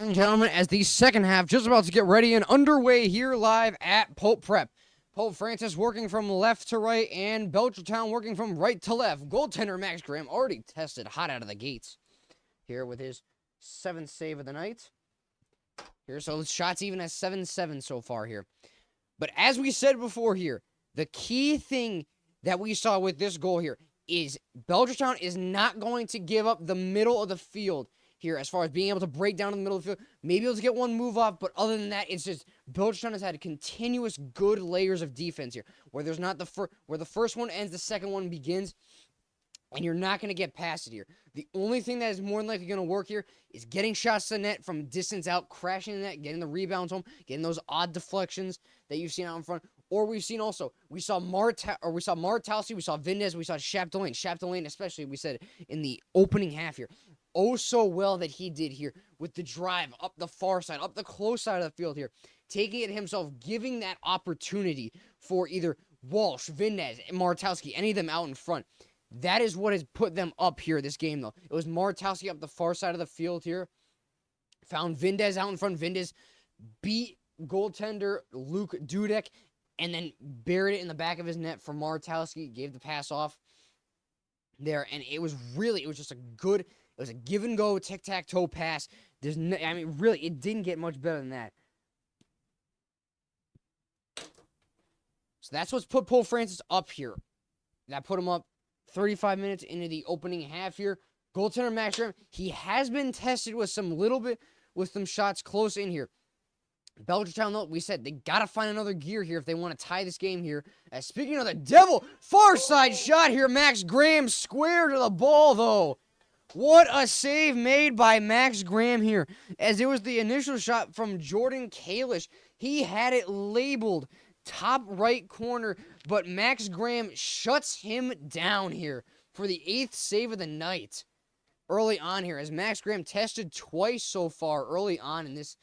And gentlemen, as the second half just about to get ready and underway here live at Pope Prep. Pope Francis working from left to right and Belchertown working from right to left. Goaltender Max Graham already tested hot out of the gates here with his 7th save of the night. Here, so shots even at 7-7 so far here. But as we said before here, the key thing that we saw with this goal here is Belchertown is not going to give up the middle of the field here as far as being able to break down in the middle of the field. Maybe able to get one move off, but other than that, it's just Belchertown has had continuous good layers of defense here, where there's not where the first one ends, the second one begins, and you're not going to get past it here. The only thing that is more than likely going to work here is getting shots to net from distance out, crashing the net, getting the rebounds home, getting those odd deflections that you've seen out in front. Or we saw Martalski, we saw Vindez, we saw Chapdelaine. Chapdelaine, especially, we said in the opening half here. Oh, so well that he did here with the drive up the far side, up the close side of the field here, taking it himself, giving that opportunity for either Walsh, Vindez, Martalski, any of them out in front. That is what has put them up here this game, though. It was Martalski up the far side of the field here. Found Vindez out in front. Vindez beat goaltender Luke Dudek and then buried it in the back of his net for Martalski. Gave the pass off there. And it was just a good, it was a give-and-go, tic-tac-toe pass. Really, it didn't get much better than that. So that's what's put Pope Francis up here. That put him up 35 minutes into the opening half here. Goaltender Max Graham, he has been tested with some shots close in here. Belchertown, though, we said they got to find another gear here if they want to tie this game here. Speaking of the devil, far side shot here. Max Graham square to the ball, though. What a save made by Max Graham here, as it was the initial shot from Jordan Kalish. He had it labeled top right corner, but Max Graham shuts him down here for the 8th save of the night early on here, as Max Graham tested twice so far early on in this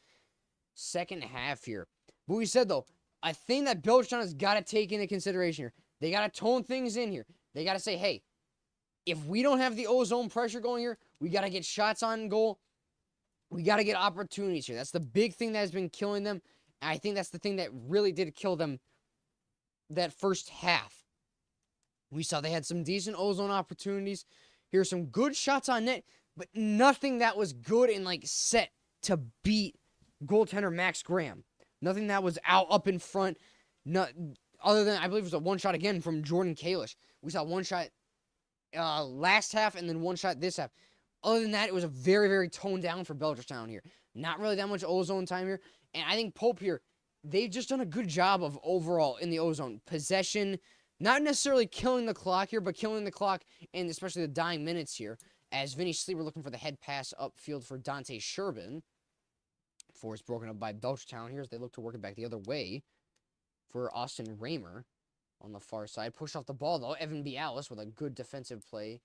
second half here. But we said, though, a thing that Belchertown has got to take into consideration here, they got to tone things in here. They got to say, hey, if we don't have the ozone pressure going here, we got to get shots on goal. We got to get opportunities here. That's the big thing that has been killing them. I think that's the thing that really did kill them that first half. We saw they had some decent ozone opportunities. Here's some good shots on net, but nothing that was good and set to beat goaltender Max Graham. Nothing that was out up in front. Other than, I believe it was a one shot again from Jordan Kalish. We saw one shot last half and then one shot this half. Other than that, it was a very, very toned down for Belchertown here. Not really that much ozone time here. And I think Pope here, they've just done a good job of overall in the ozone. Possession, not necessarily killing the clock here, but killing the clock and especially the dying minutes here. As Vinny Sleeper looking for the head pass upfield for Dante Sherbin. Before it's broken up by Belchertown here as they look to work it back the other way for Austin Raymer on the far side. Push off the ball, though. Evan Bialis with a good defensive play.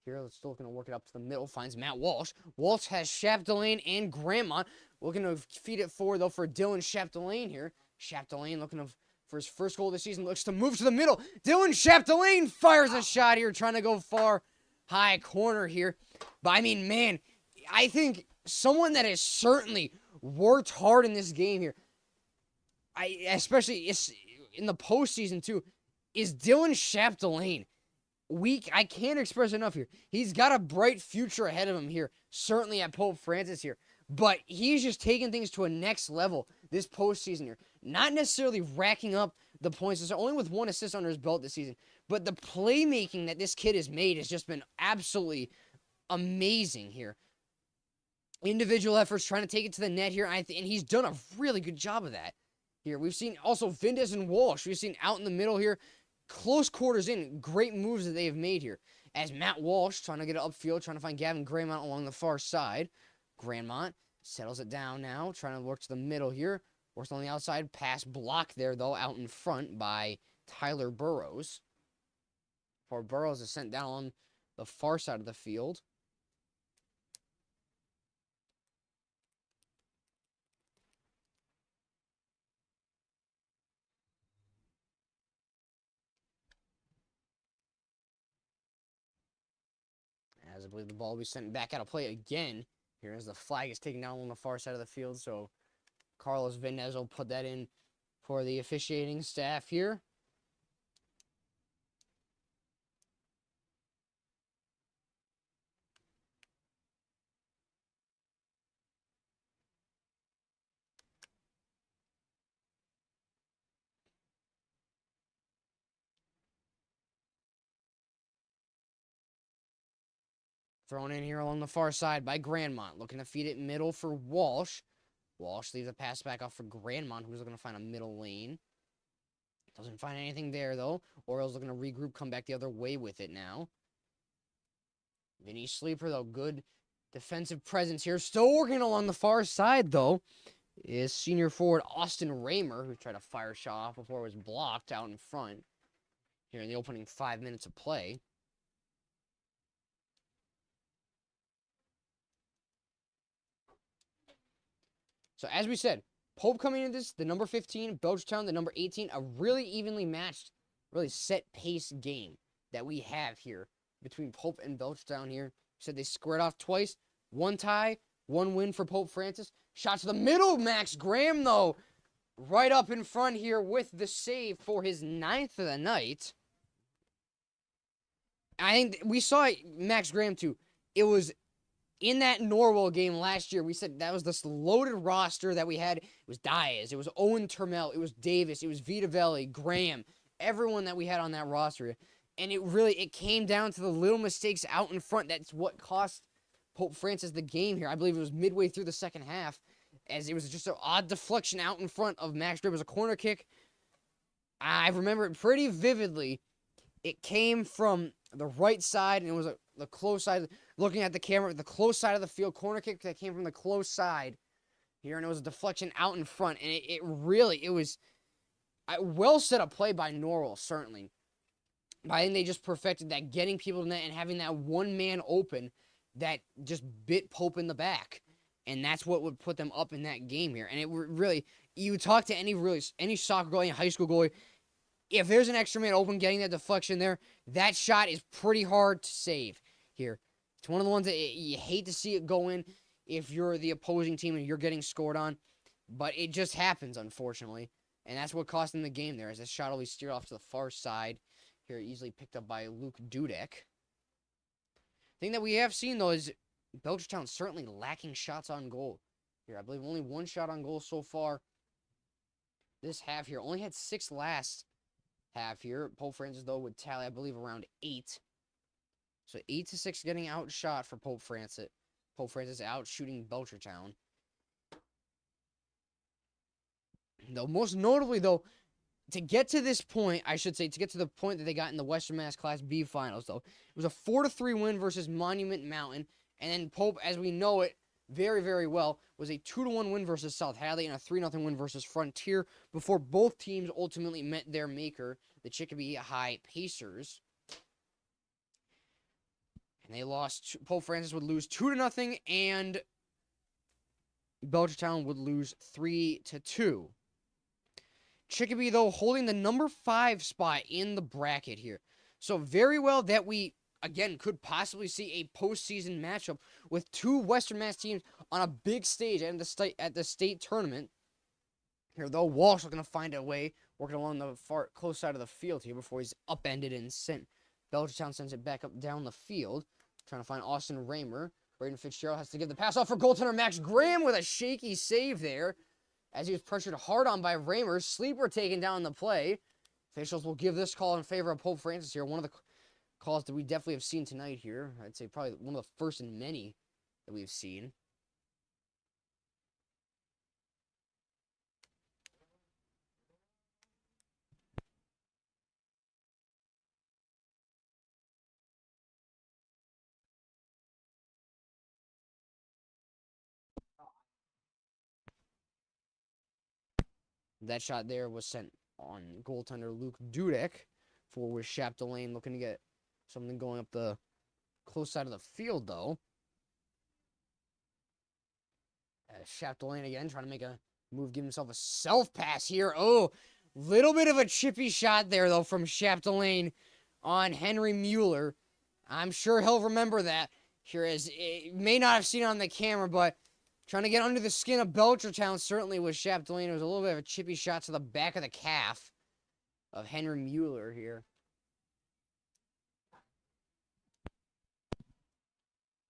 Here, let's still looking to work it up to the middle. Finds Matt Walsh. Walsh has Chapdelaine and Grandmont. Looking to feed it forward, though, for Dylan Chapdelaine here. Chapdelaine looking for his first goal of the season. Looks to move to the middle. Dylan Chapdelaine fires a shot here, trying to go far high corner here. But, I mean, man, I think someone that has certainly worked hard in this game here, especially in the postseason, too, is Dylan Chapdelaine. I can't express enough here. He's got a bright future ahead of him here, certainly at Pope Francis here. But he's just taking things to a next level this postseason here. Not necessarily racking up the points, only with 1 assist under his belt this season. But the playmaking that this kid has made has just been absolutely amazing here. Individual efforts, trying to take it to the net here, and he's done a really good job of that here. We've seen also Vindez and Walsh. We've seen out in the middle here. Close quarters in. Great moves that they have made here. As Matt Walsh trying to get it upfield, trying to find Gavin Grandmont along the far side. Grandmont settles it down now, trying to work to the middle here. Works on the outside. Pass blocked there, though, out in front by Tyler Burrows. For Burrows is sent down on the far side of the field. As I believe the ball will be sent back out of play again Here as the flag is taken down on the far side of the field, so Carlos Vindez will put that in for the officiating staff here. Thrown in here along the far side by Grandmont. Looking to feed it middle for Walsh. Walsh leaves a pass back off for Grandmont, who's looking to find a middle lane. Doesn't find anything there, though. Orioles looking to regroup, come back the other way with it now. Vinny Sleeper, though, good defensive presence here. Still working along the far side, though, is senior forward Austin Raymer, who tried to fire a shot off before it was blocked out in front here in the opening 5 minutes of play. So, as we said, Pope coming into this, the number 15, Belchertown, the number 18, a really evenly matched, really set pace game that we have here between Pope and Belchertown here. Said they squared off twice, one tie, one win for Pope Francis. Shot to the middle, Max Graham, though, right up in front here with the save for his 9th of the night. I think we saw Max Graham, too. It was in that Norwell game last year. We said that was this loaded roster that we had. It was Diaz, it was Owen Turmel, it was Davis, it was Vitavelli, Graham, everyone that we had on that roster. And it came down to the little mistakes out in front. That's what cost Pope Francis the game here. I believe it was midway through the second half, as it was just an odd deflection out in front of Max Graham. It was a corner kick. I remember it pretty vividly. It came from the right side, and it was the close side. Looking at the camera, the close side of the field, corner kick that came from the close side here, and it was a deflection out in front. And it was a well set up play by Norwell, certainly. But I think they just perfected that, getting people to net and having that one man open that just bit Pope in the back. And that's what would put them up in that game here. And it really, you talk to any soccer goalie, any high school goalie, if there's an extra man open getting that deflection there, that shot is pretty hard to save here. It's one of the ones that you hate to see it go in if you're the opposing team and you're getting scored on. But it just happens, unfortunately. And that's what cost them the game there, as this shot always steered off to the far side. Here, easily picked up by Luke Dudek. Thing that we have seen, though, is Belchertown certainly lacking shots on goal. Here, I believe only one shot on goal so far this half here. Only had 6 last half here. Pope Francis, though, would tally, I believe, around 8. So 8-6 getting outshot for Pope Francis. Pope Francis out shooting Belchertown. Though, most notably, though, to get to this point, I should say, to get to the point that they got in the Western Mass Class B finals, though, it was a 4-3 win versus Monument Mountain. And then Pope, as we know it very, very well, was a 2-1 win versus South Hadley and a 3-0 win versus Frontier before both teams ultimately met their maker, the Chicopee High Pacers. And they lost. Pope Francis would lose 2-0, and Belchertown would lose 3-2. Chicopee, though, holding the number 5 spot in the bracket here. So very well that we, again, could possibly see a postseason matchup with 2 Western Mass teams on a big stage at the state tournament. Here, though, Walsh looking to find a way, working along the far close side of the field here before he's upended and sent. Belchertown sends it back up down the field, trying to find Austin Raymer. Braden Fitzgerald has to give the pass off for goaltender Max Graham with a shaky save there, as he was pressured hard on by Raymer. Sleeper taken down the play. Officials will give this call in favor of Pope Francis here. One of the calls that we definitely have seen tonight here. I'd say probably one of the first in many that we've seen. That shot there was sent on goaltender Luke Dudek. Forward Chapdelaine looking to get something going up the close side of the field, though. Chapdelaine again trying to make a move, give himself a self-pass here. Oh, little bit of a chippy shot there, though, from Chapdelaine on Henry Mueller. I'm sure he'll remember that. Here is, it may not have seen it on the camera, but trying to get under the skin of Belchertown certainly was Shap Delaney. It was a little bit of a chippy shot to the back of the calf of Henry Mueller here.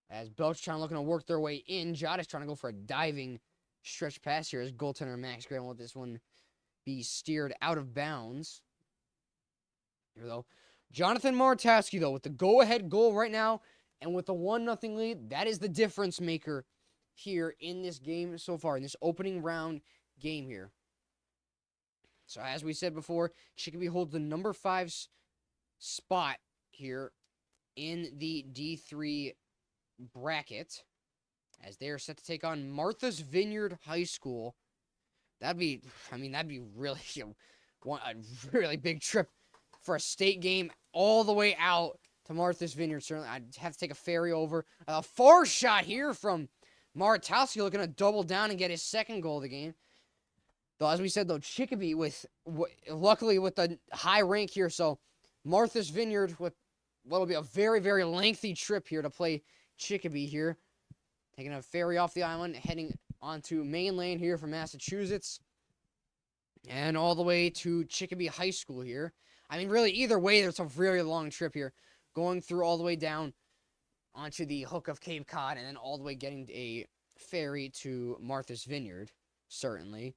As Belchertown looking to work their way in. Jottis trying to go for a diving stretch pass here as goaltender Max Graham will let this one be steered out of bounds. Here, though. Jonathan Martowski, though, with the go-ahead goal right now and with the 1-0 lead, that is the difference maker here in this game so far, in this opening round game here. So, as we said before, Chicopee holds the number 5 spot here in the D3 bracket as they are set to take on Martha's Vineyard High School. That'd be really a really big trip for a state game all the way out to Martha's Vineyard. Certainly, I'd have to take a ferry over. A far shot here from Martowski looking to double down and get his second goal of the game. Though, as we said, though, Chicopee luckily with the high rank here, so Martha's Vineyard with what will be a very, very lengthy trip here to play Chicopee here. Taking a ferry off the island, heading onto Main Lane here from Massachusetts. And all the way to Chicopee High School here. I mean, really, either way, there's a very long trip here. Going through all the way down onto the hook of Cape Cod and then all the way getting a ferry to Martha's Vineyard, certainly.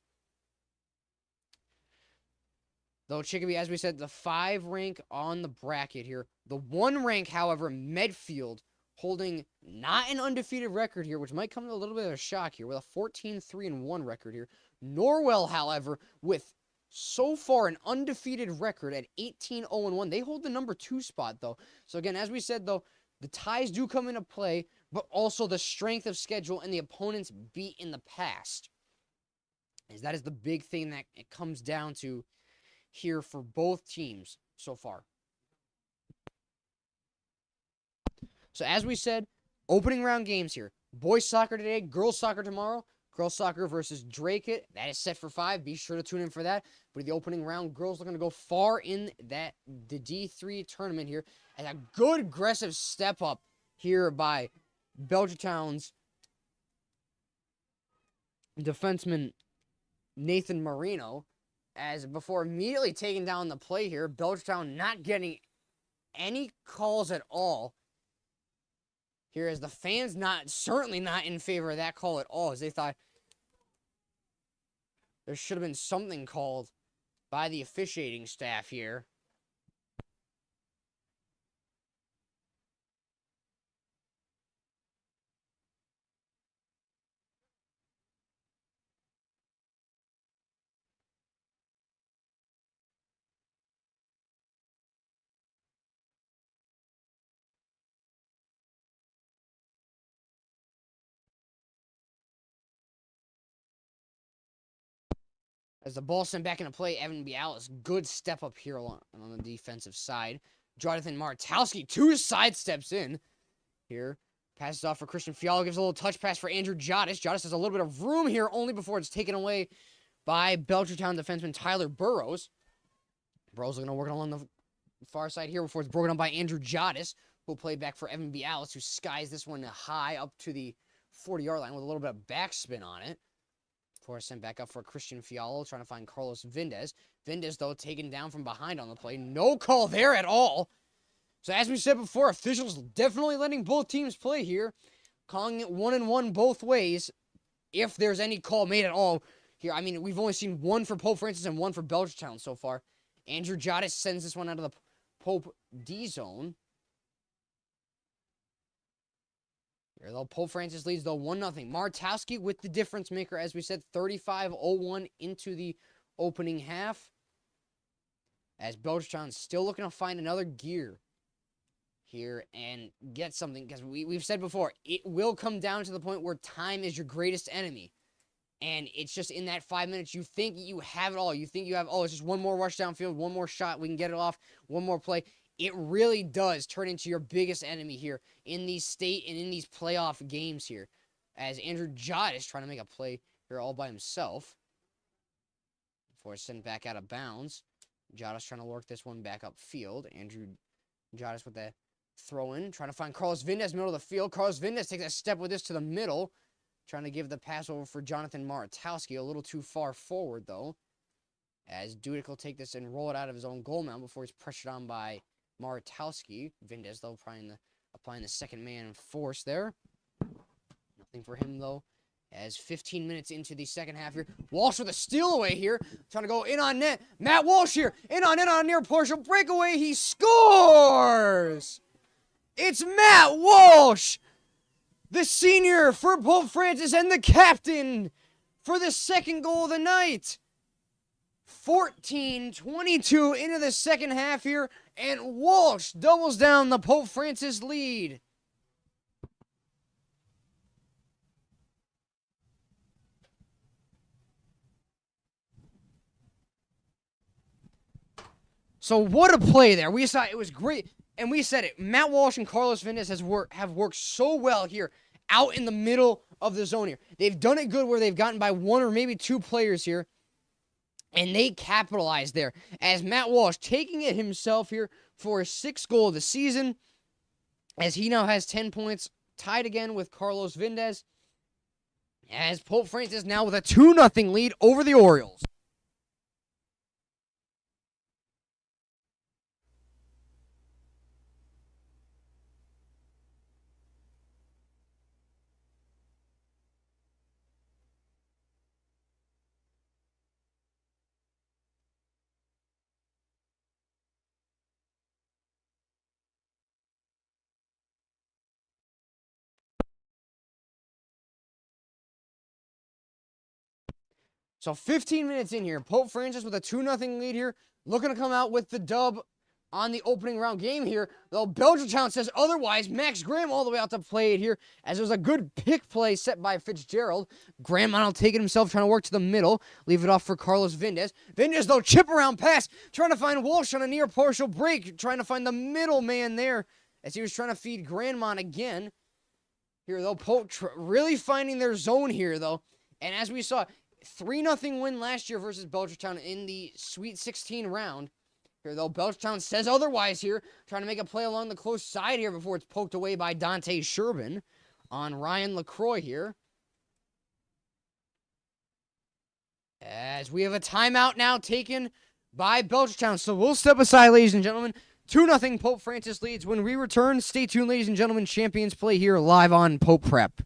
Though Chicopee, as we said, the 5 rank on the bracket here. The 1 rank, however, Medfield, holding not an undefeated record here, which might come to a little bit of a shock here, with a 14-3-1 record here. Norwell, however, with so far an undefeated record at 18-0-1. They hold the number 2 spot, though. So again, as we said, though, the ties do come into play, but also the strength of schedule and the opponents beat in the past. As that is the big thing that it comes down to here for both teams so far. So as we said, opening round games here. Boys soccer today, girls soccer tomorrow. Girls soccer versus Drake. That is set for 5. Be sure to tune in for that. But the opening round, girls looking to go far in the D3 tournament here. And a good aggressive step up here by Belchertown's defenseman Nathan Marino. As before immediately taking down the play here, Belchertown not getting any calls at all. Here as the fans certainly not in favor of that call at all, as they thought there should have been something called by the officiating staff here. As the ball sent back into play, Evan Bialis, good step up here on the defensive side. Jonathan Martowski, 2 side steps in here. Passes off for Christian Fiala, gives a little touch pass for Andrew Jottis. Jottis has a little bit of room here, only before it's taken away by Belchertown defenseman Tyler Burrows. Burrows looking to work along the far side here before it's broken up by Andrew Jottis, who will play back for Evan Bialis, who skies this one high up to the 40-yard line with a little bit of backspin on it. Before sent back up for Christian Fiala, trying to find Carlos Vindez. Vindez, though, taken down from behind on the play. No call there at all. So as we said before, officials definitely letting both teams play here. Calling it 1-1 both ways, if there's any call made at all here. I mean, we've only seen 1 for Pope Francis and 1 for Belchertown so far. Andrew Jottis sends this one out of the Pope D zone. Here, though, Pope Francis leads, though, 1-0. Martowski with the difference maker, as we said, 35-01 into the opening half. As Belchertown's still looking to find another gear here and get something. Because we've said before, it will come down to the point where time is your greatest enemy. And it's just in that 5 minutes, you think you have it all. You think you have, it's just one more rush downfield, one more shot, we can get it off, one more play. It really does turn into your biggest enemy here in these state and in these playoff games here. As Andrew Jottis trying to make a play here all by himself. Before it's sent back out of bounds. Jottis trying to work this one back upfield. Andrew Jottis with the Throw in, trying to find Carlos Vindez, middle of the field. Carlos Vindez takes a step with this to the middle. Trying to give the pass over for Jonathan Maratowski. A little too far forward, though. As Dudick will take this and roll it out of his own goal mound before he's pressured on by Maratowski. Vindez, though, applying the second man force there. Nothing for him, though. As 15 minutes into the second half here. Walsh with a steal away here. Trying to go in on net. Matt Walsh here. In on net on a near partial breakaway. He scores! It's Matt Walsh! The senior for Pope Francis and the captain for the second goal of the night. 14-22 into the second half here, and Walsh doubles down the Pope Francis lead. So what a play there. We saw it was great. And we said it. Matt Walsh and Carlos Vindez have worked so well here out in the middle of the zone here. They've done it good where they've gotten by one or maybe two players here. And they capitalized there. As Matt Walsh taking it himself here for his 6th goal of the season. As he now has 10 points. Tied again with Carlos Vindez. As Pope Francis now with a 2-0 lead over the Orioles. So 15 minutes in here, Pope Francis with a 2-0 lead here, looking to come out with the dub on the opening round game here. Though Belchertown says otherwise, Max Graham all the way out to play it here, as it was a good pick play set by Fitzgerald. Graham on take it himself, trying to work to the middle, leave it off for Carlos Vindez. Vindez, though, chip around pass, trying to find Walsh on a near partial break, trying to find the middle man there, as he was trying to feed Grandmont again. Here, though, Pope really finding their zone here, though. And as we saw, 3-0 win last year versus Belchertown in the Sweet 16 round. Here, though, Belchertown says otherwise here. Trying to make a play along the close side here before it's poked away by Dante Sherbin on Ryan LaCroix here. As we have a timeout now taken by Belchertown. So we'll step aside, ladies and gentlemen. 2-0 Pope Francis leads. When we return, stay tuned, ladies and gentlemen. Champions play here live on Pope Prep.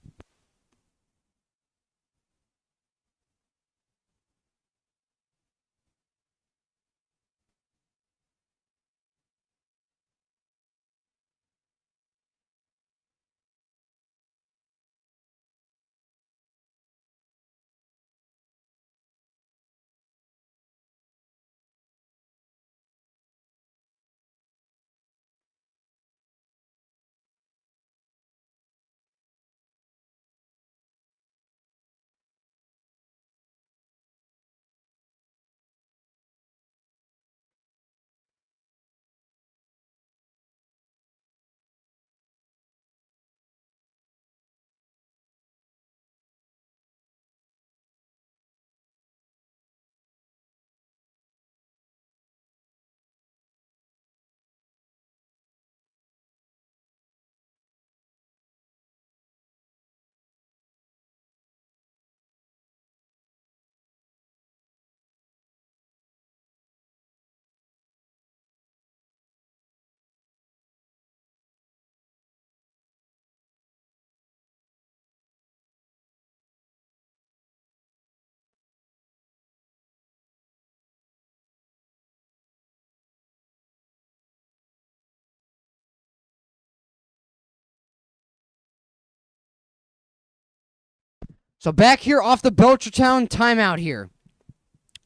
So back here off the Belchertown timeout here.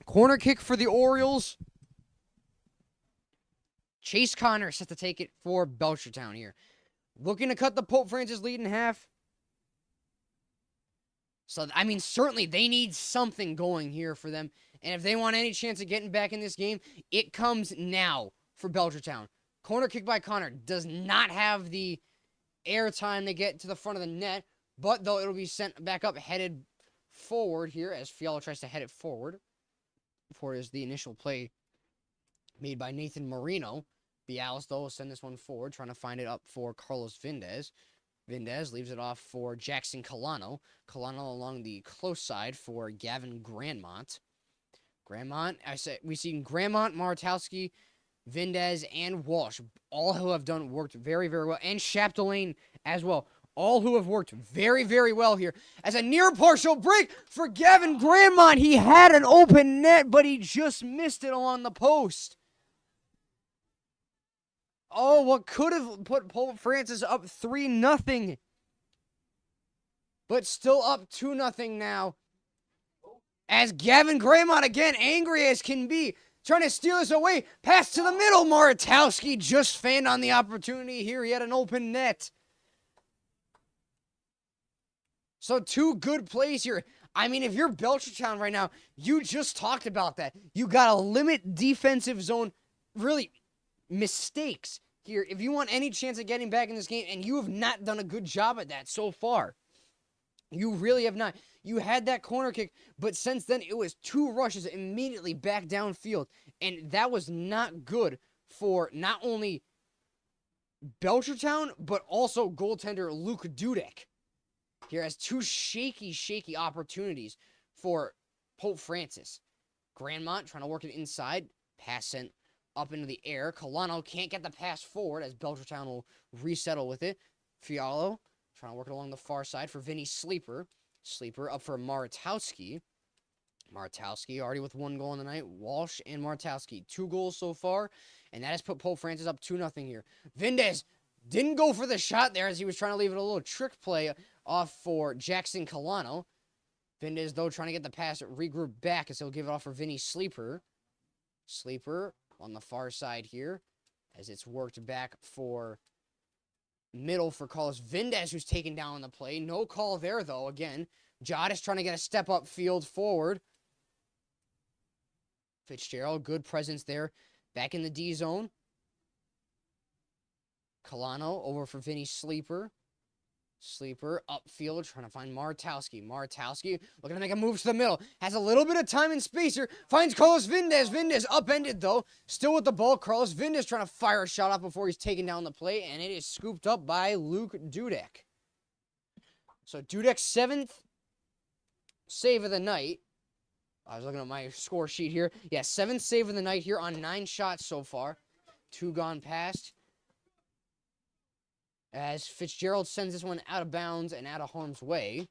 Corner kick for the Orioles. Chase Connor set to take it for Belchertown here. Looking to cut the Pope Francis lead in half. So, I mean, certainly they need something going here for them. And if they want any chance of getting back in this game, it comes now for Belchertown. Corner kick by Connor does not have the air time to get to the front of the net. But, though, it'll be sent back up, headed forward here as Fiala tries to head it forward. For is the initial play made by Nathan Marino. Bialis, though, will send this one forward, trying to find it up for Carlos Vindez. Vindez leaves it off for Jackson Colano. Colano along the close side for Gavin Grandmont. Grandmont, we've seen Grandmont, Martowski, Vindez, and Walsh, all who have worked very, very well, and Chapdelaine as well, all who have worked very, very well here. As a near partial break for Gavin Grandmont, he had an open net, but he just missed it along the post. Oh, what could have put Pope Francis up 3-0, but still up 2-0 now. As Gavin Grandmont, again, angry as can be, trying to steal this away. Pass to the middle. Maratowski just fanned on the opportunity here. He had an open net. So 2 good plays here. I mean, if you're Belchertown right now, you just talked about that. You got to limit defensive zone, really, mistakes here. If you want any chance of getting back in this game, and you have not done a good job at that so far. You really have not. You had that corner kick, but since then, it was 2 rushes immediately back downfield. And that was not good for not only Belchertown, but also goaltender Luke Dudek. Here has 2 shaky opportunities for Pope Francis. Grandmont trying to work it inside. Pass sent up into the air. Colano can't get the pass forward as Belchertown will resettle with it. Fialo trying to work it along the far side for Vinny Sleeper. Sleeper up for Maratowski. Maratowski already with 1 goal in the night. Walsh and Maratowski, 2 goals so far. And that has put Pope Francis up 2-0 here. Vindez didn't go for the shot there as he was trying to leave it a little trick play off for Jackson Colano. Vindez, though, trying to get the pass regroup back as he'll give it off for Vinny Sleeper. Sleeper on the far side here as it's worked back for middle for Carlos Vindez, who's taken down on the play. No call there, though. Again, Jodis trying to get a step up field forward. Fitzgerald, good presence there. Back in the D zone. Colano over for Vinny Sleeper. Sleeper upfield trying to find Maratowski. Maratowski looking to make a move to the middle. Has a little bit of time and space here. Finds Carlos Vindez. Vindez upended though. Still with the ball. Carlos Vindez trying to fire a shot off before he's taken down the play. And it is scooped up by Luke Dudek. So Dudek's 7th save of the night. I was looking at my score sheet here. Yeah, 7th save of the night here on 9 shots so far. 2 gone past. As Fitzgerald sends this one out of bounds and out of harm's way.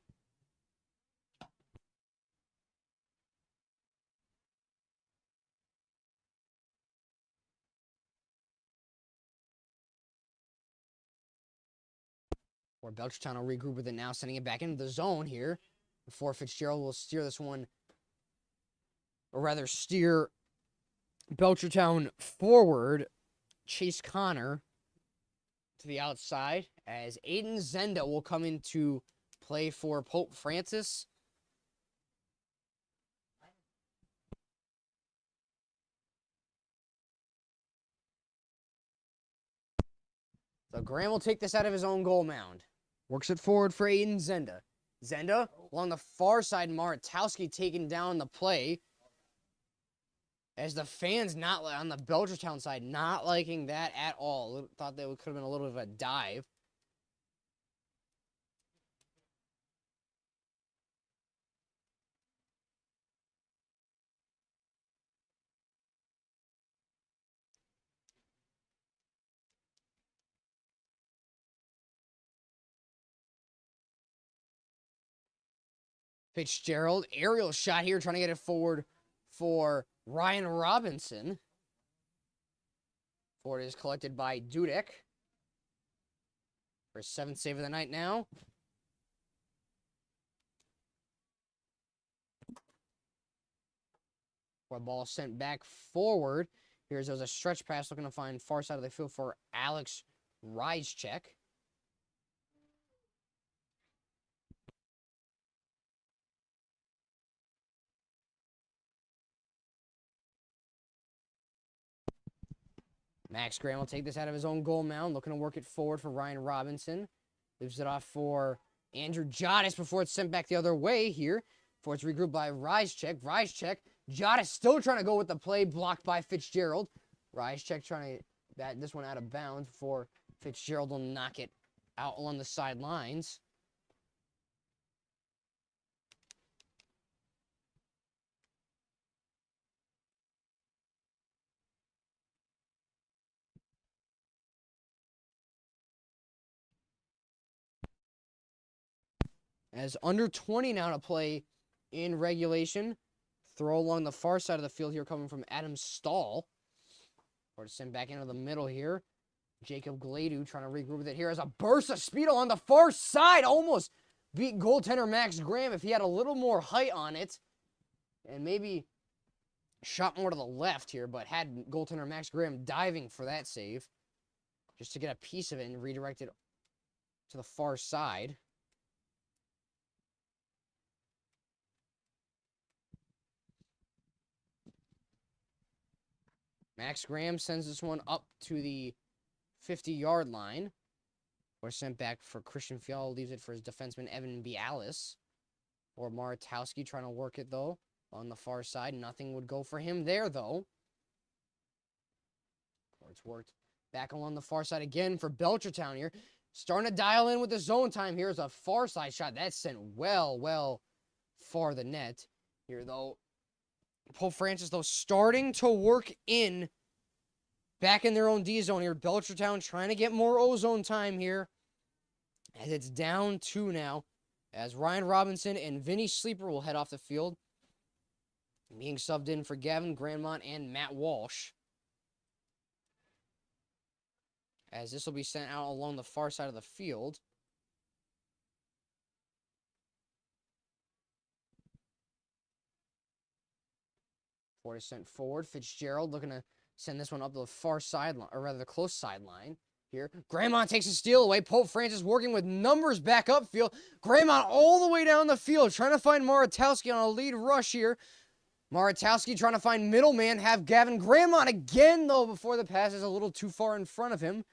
Or Belchertown will regroup with it now, sending it back into the zone here. Before Fitzgerald will steer this one, or rather steer Belchertown forward. Chase Connor to the outside as Aiden Zenda will come into play for Pope Francis. So Graham will take this out of his own goal mound. Works it forward for Aiden Zenda. Zenda along the far side, Maratowski taking down the play. As the fans not on the Belchertown side, not liking that at all. Thought that could have been a little bit of a dive. Fitzgerald, aerial shot here, trying to get it forward for Ryan Robinson. Forward is collected by Dudek. For his 7th save of the night now. For a ball sent back forward. Here's a stretch pass looking to find far side of the field for Alex Ryschek. Max Graham will take this out of his own goal mound, looking to work it forward for Ryan Robinson. Leaves it off for Andrew Jodis before it's sent back the other way here. Before it's regrouped by Ryschek. Jodis still trying to go with the play, blocked by Fitzgerald. Ryschek trying to This one out of bounds before Fitzgerald will knock it out along the sidelines. As under 20 now to play in regulation. Throw along the far side of the field here coming from Adam Stahl. Or to send back into the middle here. Jacob Gladu trying to regroup with it here as a burst of speed on the far side. Almost beat goaltender Max Graham if he had a little more height on it. And maybe shot more to the left here, but had goaltender Max Graham diving for that save. Just to get a piece of it and redirect it to the far side. Max Graham sends this one up to the 50-yard line. Or sent back for Christian Fiala, leaves it for his defenseman Evan Bialis. Or Maratowski trying to work it, though, on the far side. Nothing would go for him there, though. Or it's worked back along the far side again for Belchertown here. Starting to dial in with the zone time. Here's a far side shot. That's sent well far the net. Here, though, Pope Francis, though, starting to work in back in their own D zone here. Belchertown trying to get more O-zone time here. As it's down 2 now. As Ryan Robinson and Vinny Sleeper will head off the field. Being subbed in for Gavin Grandmont and Matt Walsh. As this will be sent out along the far side of the field. Ford is sent forward. Fitzgerald looking to send this one up to the far sideline, or rather the close sideline here. Grandmont takes a steal away. Pope Francis working with numbers back upfield. Grandmont all the way down the field, trying to find Maratowski on a lead rush here. Maratowski trying to find middleman, have Gavin Grandmont again, though, before the pass is a little too far in front of him.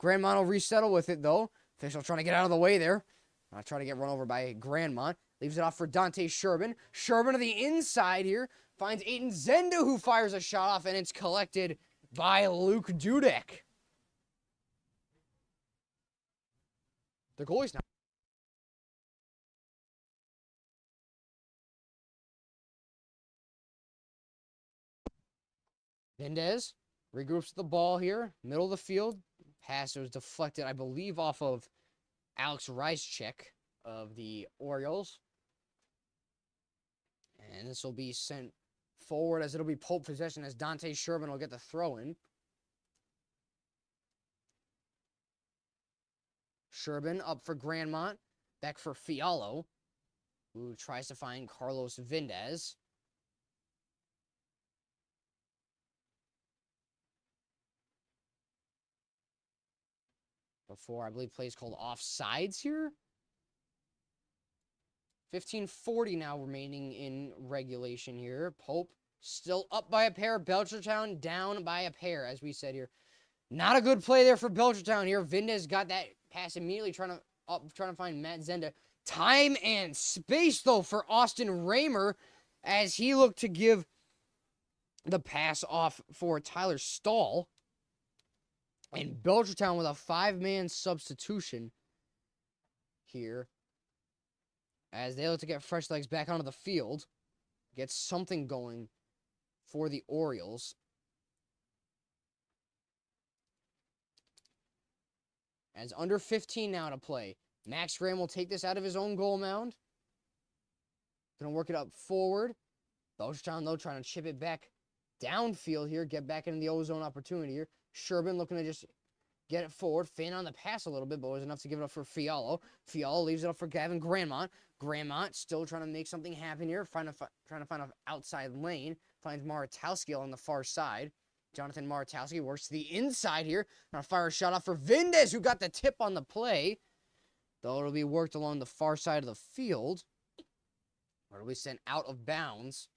Grandmont will resettle with it, though. Official trying to get out of the way there. Trying to get run over by Grandmont. Leaves it off for Dante Sherbin. Sherbin to the inside here. Finds Aiden Zenda, who fires a shot off, and it's collected by Luke Dudek. The goalie's now. Mendez regroups the ball here, middle of the field. Pass was deflected, I believe, off of Alex Reischek of the Orioles. And this will be sent forward as it'll be Pope possession as Dante Sherbin will get the throw in. Sherbin up for Grandmont. Back for Fialo, who tries to find Carlos Vindez. Before, I believe, plays called offsides here. 15:40 now remaining in regulation here. Pope still up by a pair. Belchertown down by a pair, as we said here. Not a good play there for Belchertown here. Vindez got that pass immediately, trying to find Matt Zenda. Time and space, though, for Austin Raymer as he looked to give the pass off for Tyler Stahl. And Belchertown with a 5-man substitution here as they look to get fresh legs back onto the field. Get something going for the Orioles. As under 15 now to play. Max Graham will take this out of his own goal mound. Going to work it up forward. Belchertown, though, trying to chip it back downfield here. Get back into the O-zone opportunity here. Sherbin looking to just get it forward. Feint on the pass a little bit, but was enough to give it up for Fialo. Fialo leaves it up for Gavin Grandmont. Grandmont still trying to make something happen here. Trying to find an outside lane. Finds Maratowski on the far side. Jonathan Maratowski works to the inside here. Gonna fire a shot off for Vindez, who got the tip on the play. Though it'll be worked along the far side of the field. Or it'll be sent out of bounds.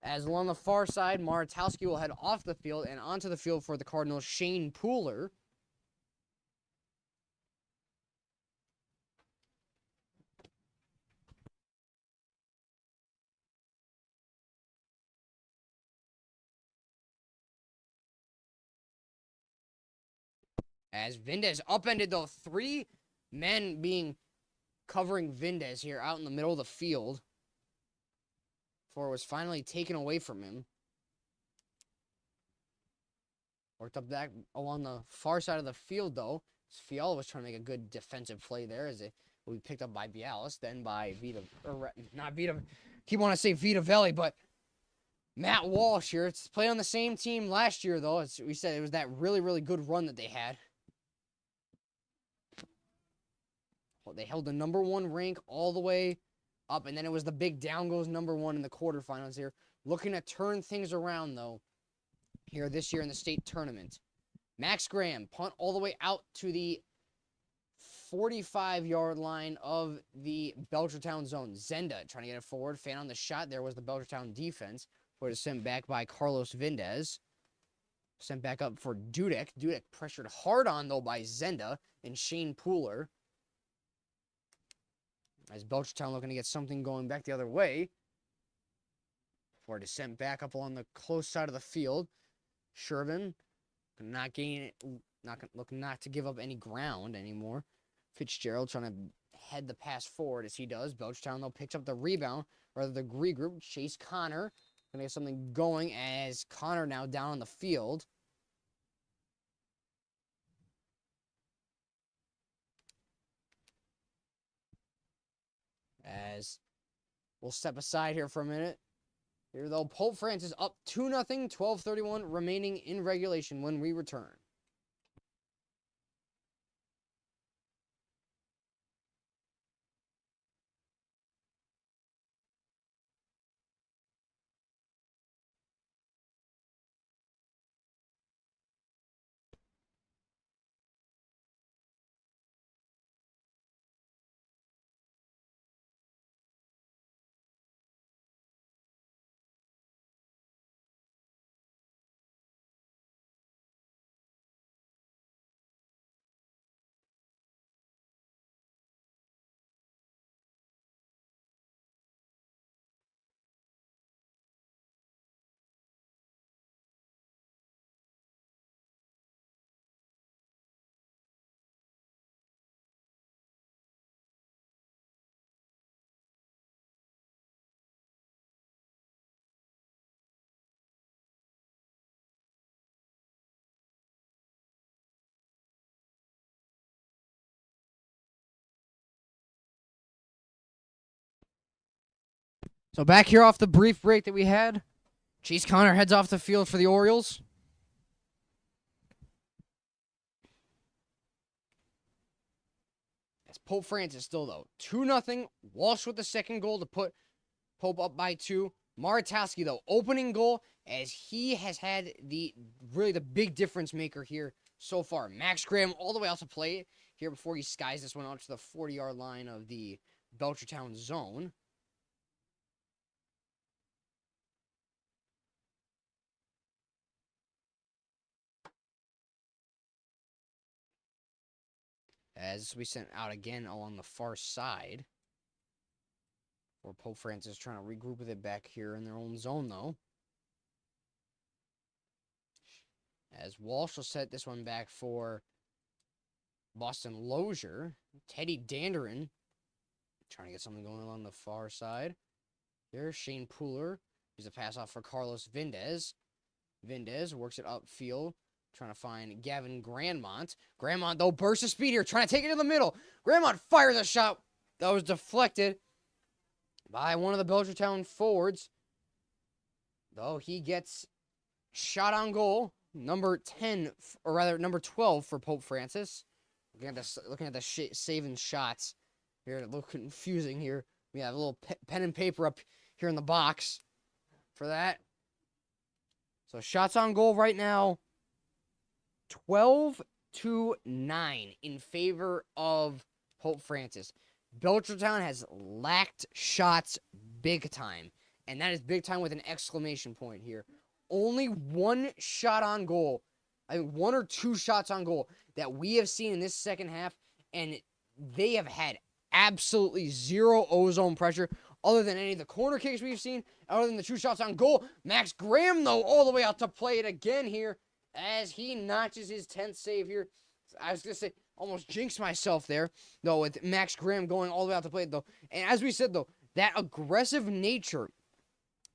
As along the far side, Maratowski will head off the field and onto the field for the Cardinals, Shane Pooler. As Vindez upended, though, 3 men covering Vindez here out in the middle of the field before it was finally taken away from him. Worked up back along the far side of the field, though. Fiala was trying to make a good defensive play there as it will be picked up by Bialis, then by keep wanting to say Vita Velli, but Matt Walsh here. It's played on the same team last year, though. As we said, it was that really, really good run that they had. Well, they held the number 1 rank all the way up, and then it was the big down goes number 1 in the quarterfinals here. Looking to turn things around, though, here this year in the state tournament. Max Graham, punt all the way out to the 45-yard line of the Belchertown zone. Zenda trying to get it forward. Fan on the shot. There was the Belchertown defense. But it's sent back by Carlos Vindez. Sent back up for Dudek. Dudek pressured hard on, though, by Zenda and Shane Pooler. As Belchertown looking to get something going back the other way. Before it is sent back up along the close side of the field. Shervin looking not to give up any ground anymore. Fitzgerald trying to head the pass forward as he does. Belchertown, though, picks up the rebound. Rather, the regroup. Chase Connor going to get something going as Connor now down on the field. As we'll step aside here for a minute. Here, though, Pope Francis up 2-0, 12:31 remaining in regulation when we return. So back here off the brief break that we had, Chase Connor heads off the field for the Orioles. As Pope Francis still, though, 2-0. Walsh with the second goal to put Pope up by 2. Maratowski, though, opening goal as he has had the big difference maker here so far. Max Graham all the way out to play here before he skies this one out to the 40-yard line of the Belchertown zone. As we sent out again along the far side. Or Pope Francis trying to regroup with it back here in their own zone, though. As Walsh will set this one back for Boston Lozier. Teddy Danderin trying to get something going along the far side. There's Shane Pooler. He's a pass off for Carlos Vindez. Vindez works it upfield. Trying to find Gavin Grandmont. Grandmont, though, bursts of speed here. Trying to take it to the middle. Grandmont fires a shot that was deflected by one of the Belchertown forwards. Though he gets shot on goal. Number 10, or rather number 12 for Pope Francis. Looking at the saving shots here. It looks confusing here. We have a little pen and paper up here in the box for that. So shots on goal right now. 12-9 in favor of Pope Francis. Belchertown has lacked shots big time. And that is big time with an exclamation point here. Only 1 shot on goal. I think 1 or 2 shots on goal that we have seen in this second half. And they have had absolutely zero ozone pressure other than any of the corner kicks we've seen. Other than the 2 shots on goal. Max Graham, though, all the way out to play it again here. As he notches his 10th save here I was going to say, almost jinxed myself there, though, with Max Graham going all the way out to plate, though. And as we said, though, that aggressive nature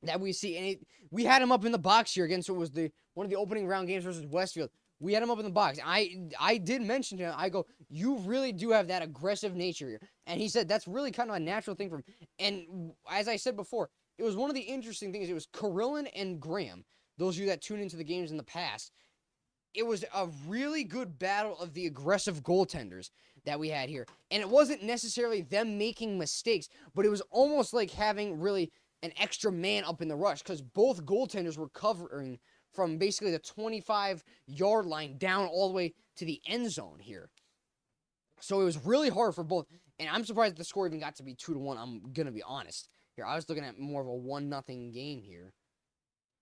that we see, and we had him up in the box here against what was one of the opening round games versus Westfield. We had him up in the box. I did mention to him, I go, you really do have that aggressive nature here. And he said that's really kind of a natural thing for him. And as I said before, it was one of the interesting things. It was Carillon and Graham. Those of you that tune into the games in the past, it was a really good battle of the aggressive goaltenders that we had here. And it wasn't necessarily them making mistakes, but it was almost like having really an extra man up in the rush because both goaltenders were covering from basically the 25-yard line down all the way to the end zone here. So it was really hard for both. And I'm surprised the score even got to be 2-1. I'm going to be honest. Here, I was looking at more of a 1-0 game here.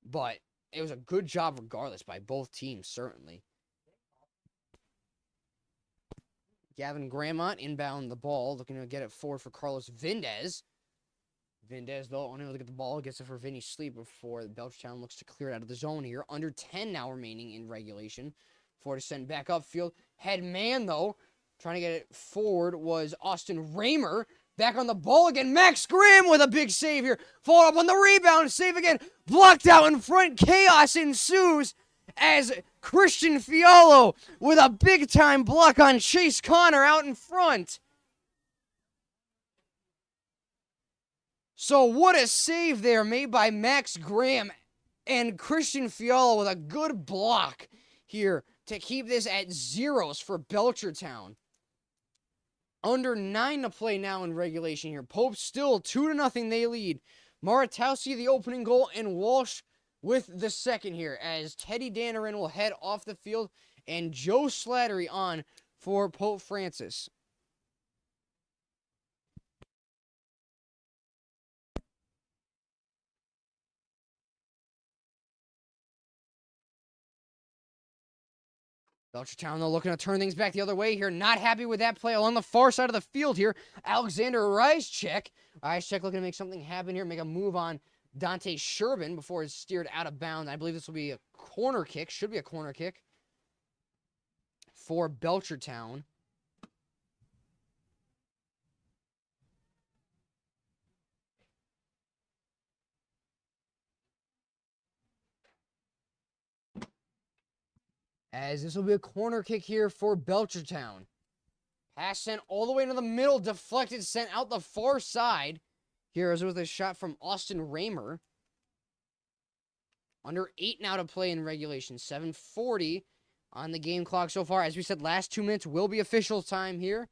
But it was a good job regardless by both teams, certainly. Gavin Gramont inbound the ball, looking to get it forward for Carlos Vindez. Vindez, though, unable to get the ball, gets it for Vinny Sleep before Belchertown looks to clear it out of the zone here. Under 10 now remaining in regulation. For to send back upfield. Head man, though, trying to get it forward was Austin Raymer. Back on the ball again. Max Graham with a big save here. Followed up on the rebound. Save again. Blocked out in front. Chaos ensues as Christian Fialo with a big-time block on Chase Connor out in front. So what a save there made by Max Graham and Christian Fialo with a good block here to keep this at zeros for Belchertown. Under 9 to play now in regulation here. Pope still 2-0 they lead. Maratowski the opening goal and Walsh with the second here as Teddy Dannerin will head off the field and Joe Slattery on for Pope Francis. Belchertown, though, looking to turn things back the other way here. Not happy with that play along the far side of the field here. Alexander Reischek. Reischek looking to make something happen here. Make a move on Dante Sherbin before it's steered out of bounds. I believe this will be a corner kick. Should be a corner kick for Belchertown. As this will be a corner kick here for Belchertown. Pass sent all the way into the middle, deflected, sent out the far side. Here as it was a shot from Austin Raymer. Under 8 now to play in regulation. 7:40 on the game clock so far. As we said, last 2 minutes will be official time here.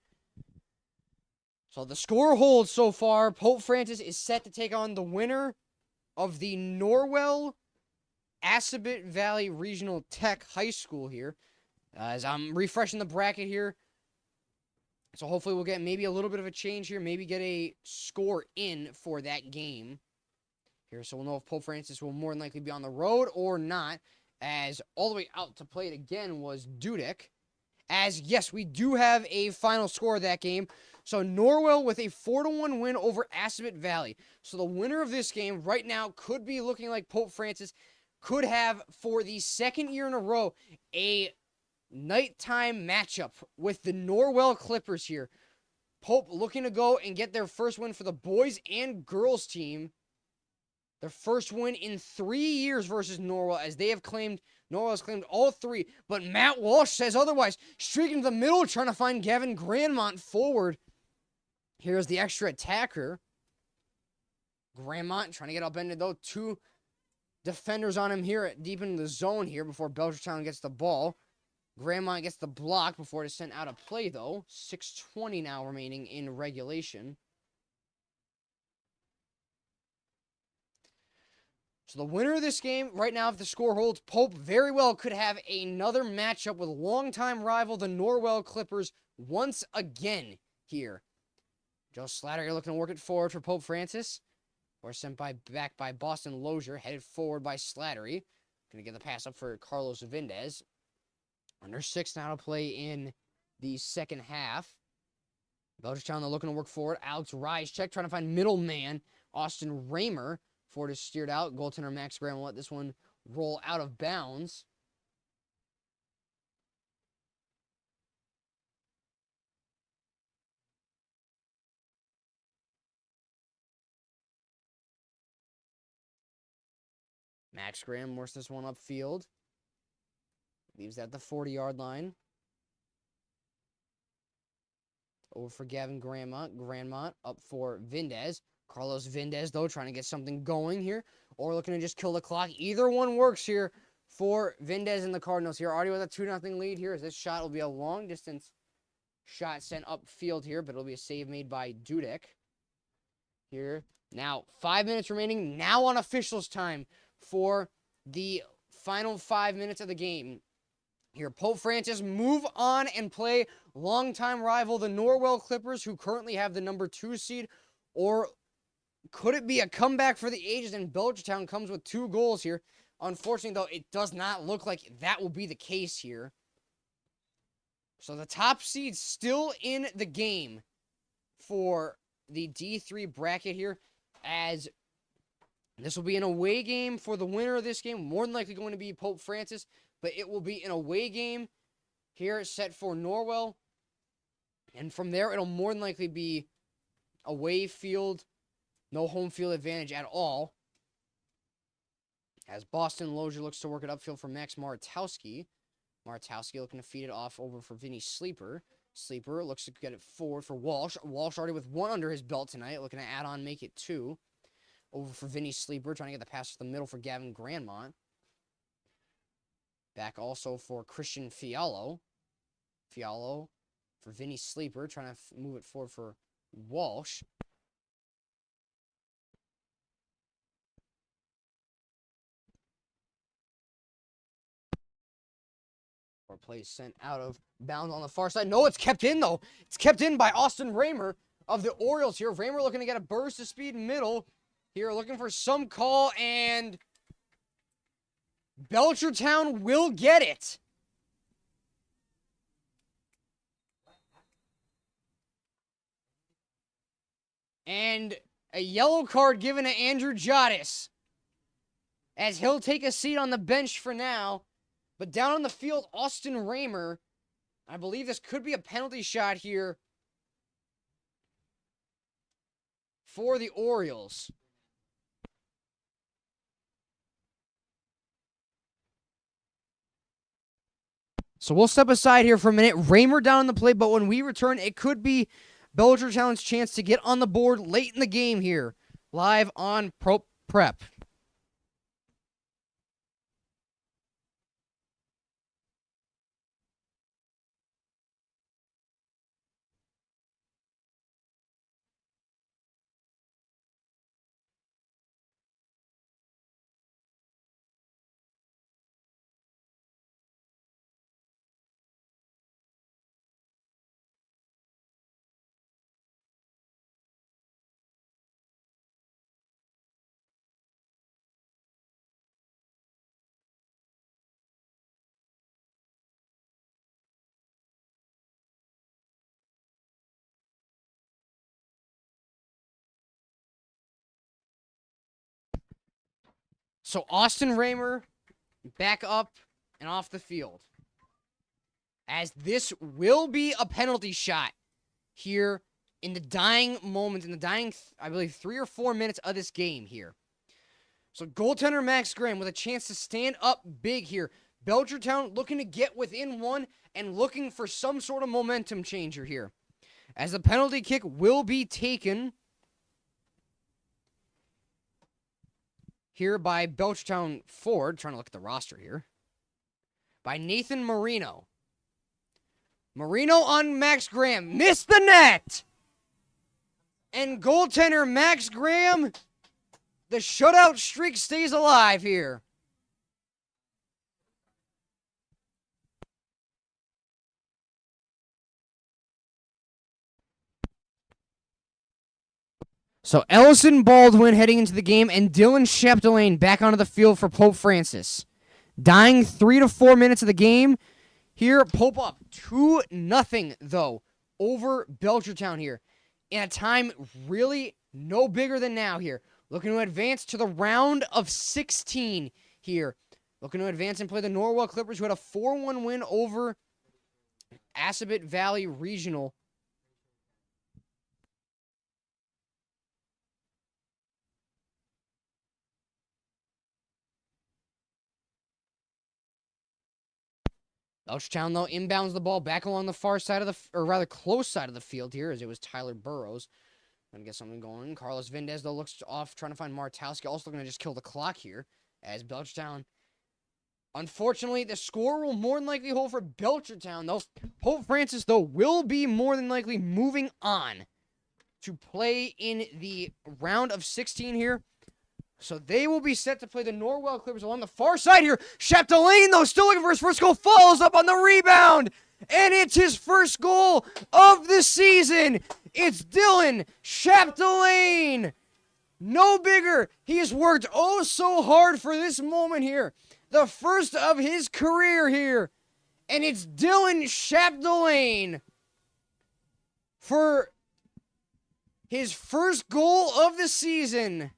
So the score holds so far. Pope Francis is set to take on the winner of the Norwell Assabet Valley Regional Tech High School here. As I'm refreshing the bracket here. So hopefully we'll get maybe a little bit of a change here. Maybe get a score in for that game here. So we'll know if Pope Francis will more than likely be on the road or not. As all the way out to play it again was Dudek. As, yes, we do have a final score of that game. So Norwell with a 4-1 win over Assabet Valley. So the winner of this game right now could be looking like Pope Francis. Could have, for the second year in a row, a nighttime matchup with the Norwell Clippers here. Pope looking to go and get their first win for the boys and girls team. Their first win in 3 years versus Norwell, as Norwell has claimed all 3. But Matt Walsh says otherwise. Streaking to the middle, trying to find Gavin Grandmont forward. Here's the extra attacker. Grandmont trying to get upended, though. 2 defenders on him here deep in the zone here before Belchertown gets the ball. Grandmont gets the block before it's sent out of play, though. 6:20 now remaining in regulation. So the winner of this game, right now, if the score holds, Pope very well could have another matchup with longtime rival, the Norwell Clippers, once again here. Joe Slattery looking to work it forward for Pope Francis. Or sent back by Boston Lozier, headed forward by Slattery. Going to get the pass up for Carlos Vindez. Under 6 now to play in the second half. Belchertown, they're looking to work forward. Alex Reischek trying to find middleman. Austin Raymer. Ford is steered out. Goaltender Max Graham will let this one roll out of bounds. Max Graham works this one upfield. Leaves at the 40-yard line. Over for Gavin Grandmont up for Vindez. Carlos Vindez, though, trying to get something going here. Or looking to just kill the clock. Either one works here for Vindez and the Cardinals here. Already with a 2-0 lead here. As this shot will be a long-distance shot sent upfield here. But it'll be a save made by Dudek here. Now, 5 minutes remaining. Now on officials' time for the final 5 minutes of the game. Here, Pope Francis move on and play longtime rival, the Norwell Clippers, who currently have the number 2 seed. Or could it be a comeback for the ages and Belchertown comes with 2 goals here? Unfortunately, though, it does not look like that will be the case here. So the top seed still in the game for the D3 bracket here, as this will be an away game for the winner of this game. More than likely going to be Pope Francis, but it will be an away game here set for Norwell. And from there, it'll more than likely be away field, no home field advantage at all. As Boston Lozier looks to work it upfield for Max Martowski. Martowski looking to feed it off over for Vinny Sleeper. Sleeper looks to get it forward for Walsh. Walsh already with 1 under his belt tonight. Looking to add on, make it 2. Over for Vinny Sleeper. Trying to get the pass to the middle for Gavin Grandmont. Back also for Christian Fialo. Fialo for Vinny Sleeper. Trying to move it forward for Walsh. Or play sent out of bounds on the far side. No, it's kept in, though. It's kept in by Austin Raymer of the Orioles here. Raymer looking to get a burst of speed middle here, looking for some call, and Belchertown will get it. And a yellow card given to Andrew Jottis, as he'll take a seat on the bench for now. But down on the field, Austin Raymer, I believe this could be a penalty shot here for the Orioles. So we'll step aside here for a minute. Raymer down on the plate, but when we return, it could be Belchertown's chance to get on the board late in the game here, live on Prep. So Austin Raymer back up and off the field, as this will be a penalty shot here in the dying moments, in the dying, I believe, 3 or 4 minutes of this game here. So goaltender Max Graham with a chance to stand up big here. Belchertown looking to get within 1 and looking for some sort of momentum changer here, as the penalty kick will be taken here by Belchertown forward, trying to look at the roster here, by Nathan Marino. Marino on Max Graham. Missed the net! And goaltender Max Graham, the shutout streak stays alive here. So Ellison Baldwin heading into the game, and Dylan Chapdelaine back onto the field for Pope Francis. Dying 3 to 4 minutes of the game. Here, Pope up 2-0, though, over Belchertown here. In a time really no bigger than now here. Looking to advance to the round of 16 here. Looking to advance and play the Norwell Clippers, who had a 4-1 win over Assabet Valley Regional. Belchertown, though, inbounds the ball back along the far side of or rather close side of the field here, as it was Tyler Burrows. Gonna get something going. Carlos Vindez, though, looks off, trying to find Martowski. Also gonna just kill the clock here, as Belchertown. Unfortunately, the score will more than likely hold for Belchertown, though. Pope Francis, though, will be more than likely moving on to play in the round of 16 here. So they will be set to play the Norwell Clippers along the far side here. Chapdelaine, though, still looking for his first goal, follows up on the rebound. And it's his first goal of the season. It's Dylan Chapdelaine. No bigger. He has worked oh so hard for this moment here. The first of his career here. And it's Dylan Chapdelaine for his first goal of the season.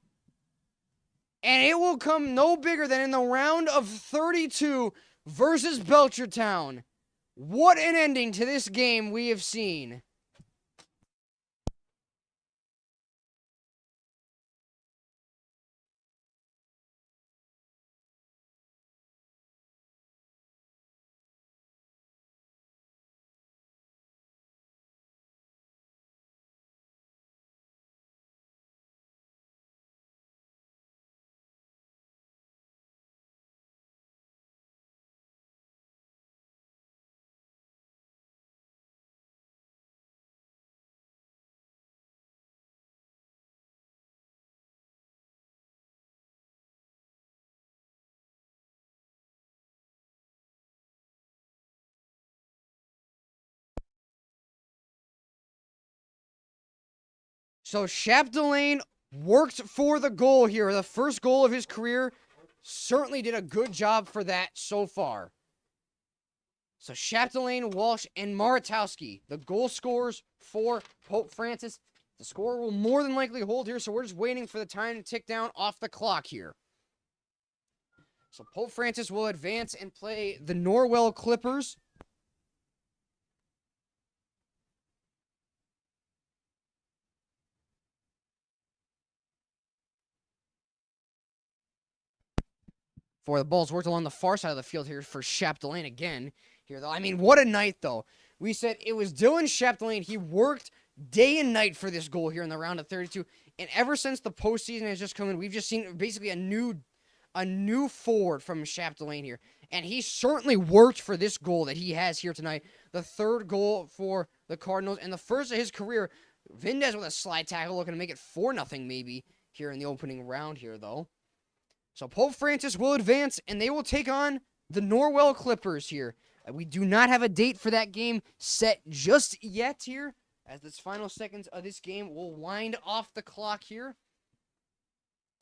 And it will come no bigger than in the round of 32 versus Belchertown. What an ending to this game we have seen. So Chapdelaine worked for the goal here. The first goal of his career. Certainly did a good job for that so far. So Chapdelaine, Walsh, and Maratowski, the goal scorers for Pope Francis. The score will more than likely hold here, so we're just waiting for the time to tick down off the clock here. So Pope Francis will advance and play the Norwell Clippers. For the Bulls, worked along the far side of the field here for Chapdelaine again. Here, though, I mean, what a night, though. We said it was Dylan Chapdelaine. He worked day and night for this goal here in the round of 32. And ever since the postseason has just come in, we've just seen basically a new forward from Chapdelaine here. And he certainly worked for this goal that he has here tonight. The third goal for the Cardinals and the first of his career. Vindez with a slide tackle, looking to make it 4-0 maybe here in the opening round here, though. So Pope Francis will advance, and they will take on the Norwell Clippers here. We do not have a date for that game set just yet here, as this final seconds of this game will wind off the clock here.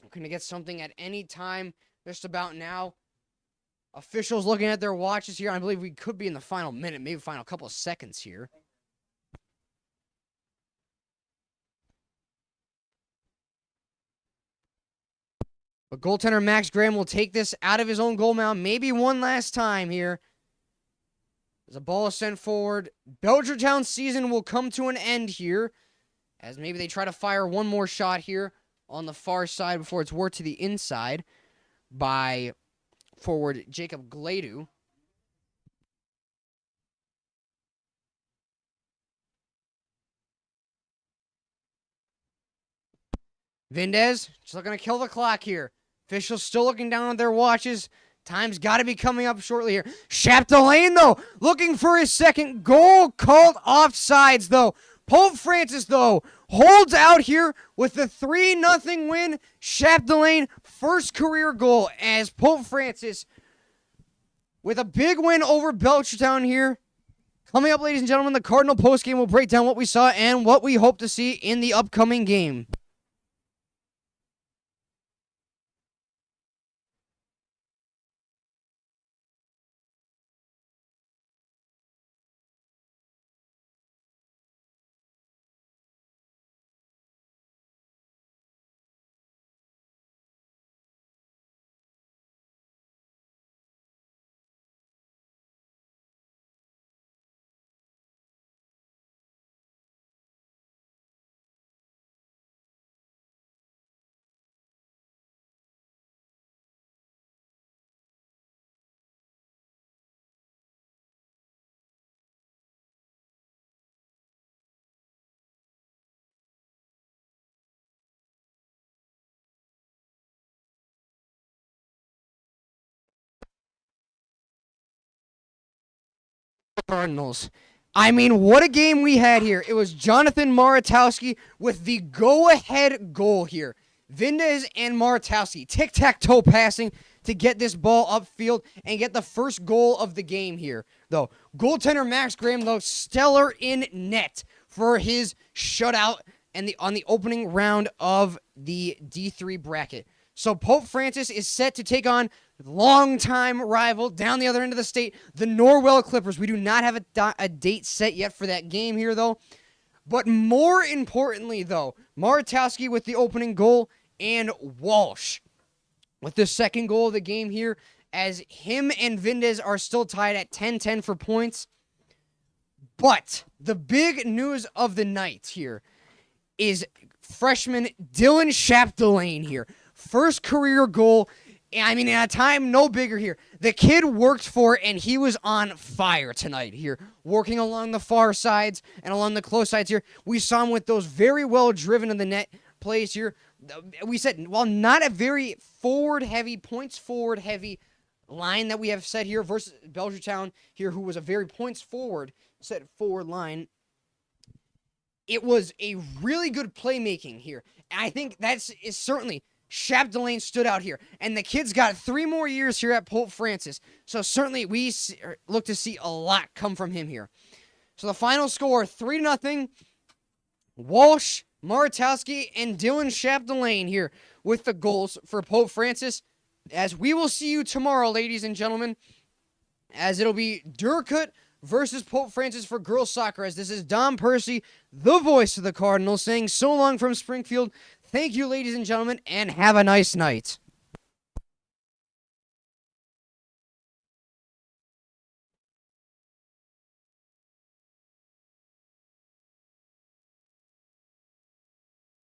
We're going to get something at any time just about now. Officials looking at their watches here. I believe we could be in the final minute, maybe final couple of seconds here. But goaltender Max Graham will take this out of his own goal mound maybe one last time here. As a ball is sent forward, Belchertown's season will come to an end here, as maybe they try to fire one more shot here on the far side before it's worked to the inside by forward Jacob Gladu. Vindez just looking to kill the clock here. Officials still looking down at their watches. Time's got to be coming up shortly here. Chapdelaine, though, looking for his second goal, called offsides, though. Pope Francis, though, holds out here with the 3-0 win. Chapdelaine, first career goal as Pope Francis with a big win over Belchertown here. Coming up, ladies and gentlemen, the Cardinal postgame will break down what we saw and what we hope to see in the upcoming game. Cardinals. I mean, what a game we had here. It was Jonathan Maratowski with the go-ahead goal here. Vindez and Maratowski, tic-tac-toe passing to get this ball upfield and get the first goal of the game here. Though, goaltender Max Graham, though, stellar in net for his shutout and on the opening round of the D3 bracket. So Pope Francis is set to take on longtime rival down the other end of the state, the Norwell Clippers. We do not have a date set yet for that game here, though. But more importantly, though, Maratowski with the opening goal and Walsh with the second goal of the game here, as him and Vindez are still tied at 10-10 for points. But the big news of the night here is freshman Dylan Chapdelaine here. First career goal. I mean, at a time no bigger here. The kid worked for it, and he was on fire tonight here, working along the far sides and along the close sides here. We saw him with those very well driven in the net plays here. We said, while not a very points forward heavy line that we have set here versus Belchertown here, who was a very points forward set forward line, it was a really good playmaking here. And I think is certainly Chapdelaine stood out here. And the kid's got 3 more years here at Pope Francis. So certainly we look to see a lot come from him here. So the final score, 3-0. Walsh, Maratowski, and Dylan Chapdelaine here with the goals for Pope Francis. As we will see you tomorrow, ladies and gentlemen, as it'll be Durkut versus Pope Francis for girls soccer. As this is Dom Percy, the voice of the Cardinals, saying so long from Springfield. Thank you, ladies and gentlemen, and have a nice night.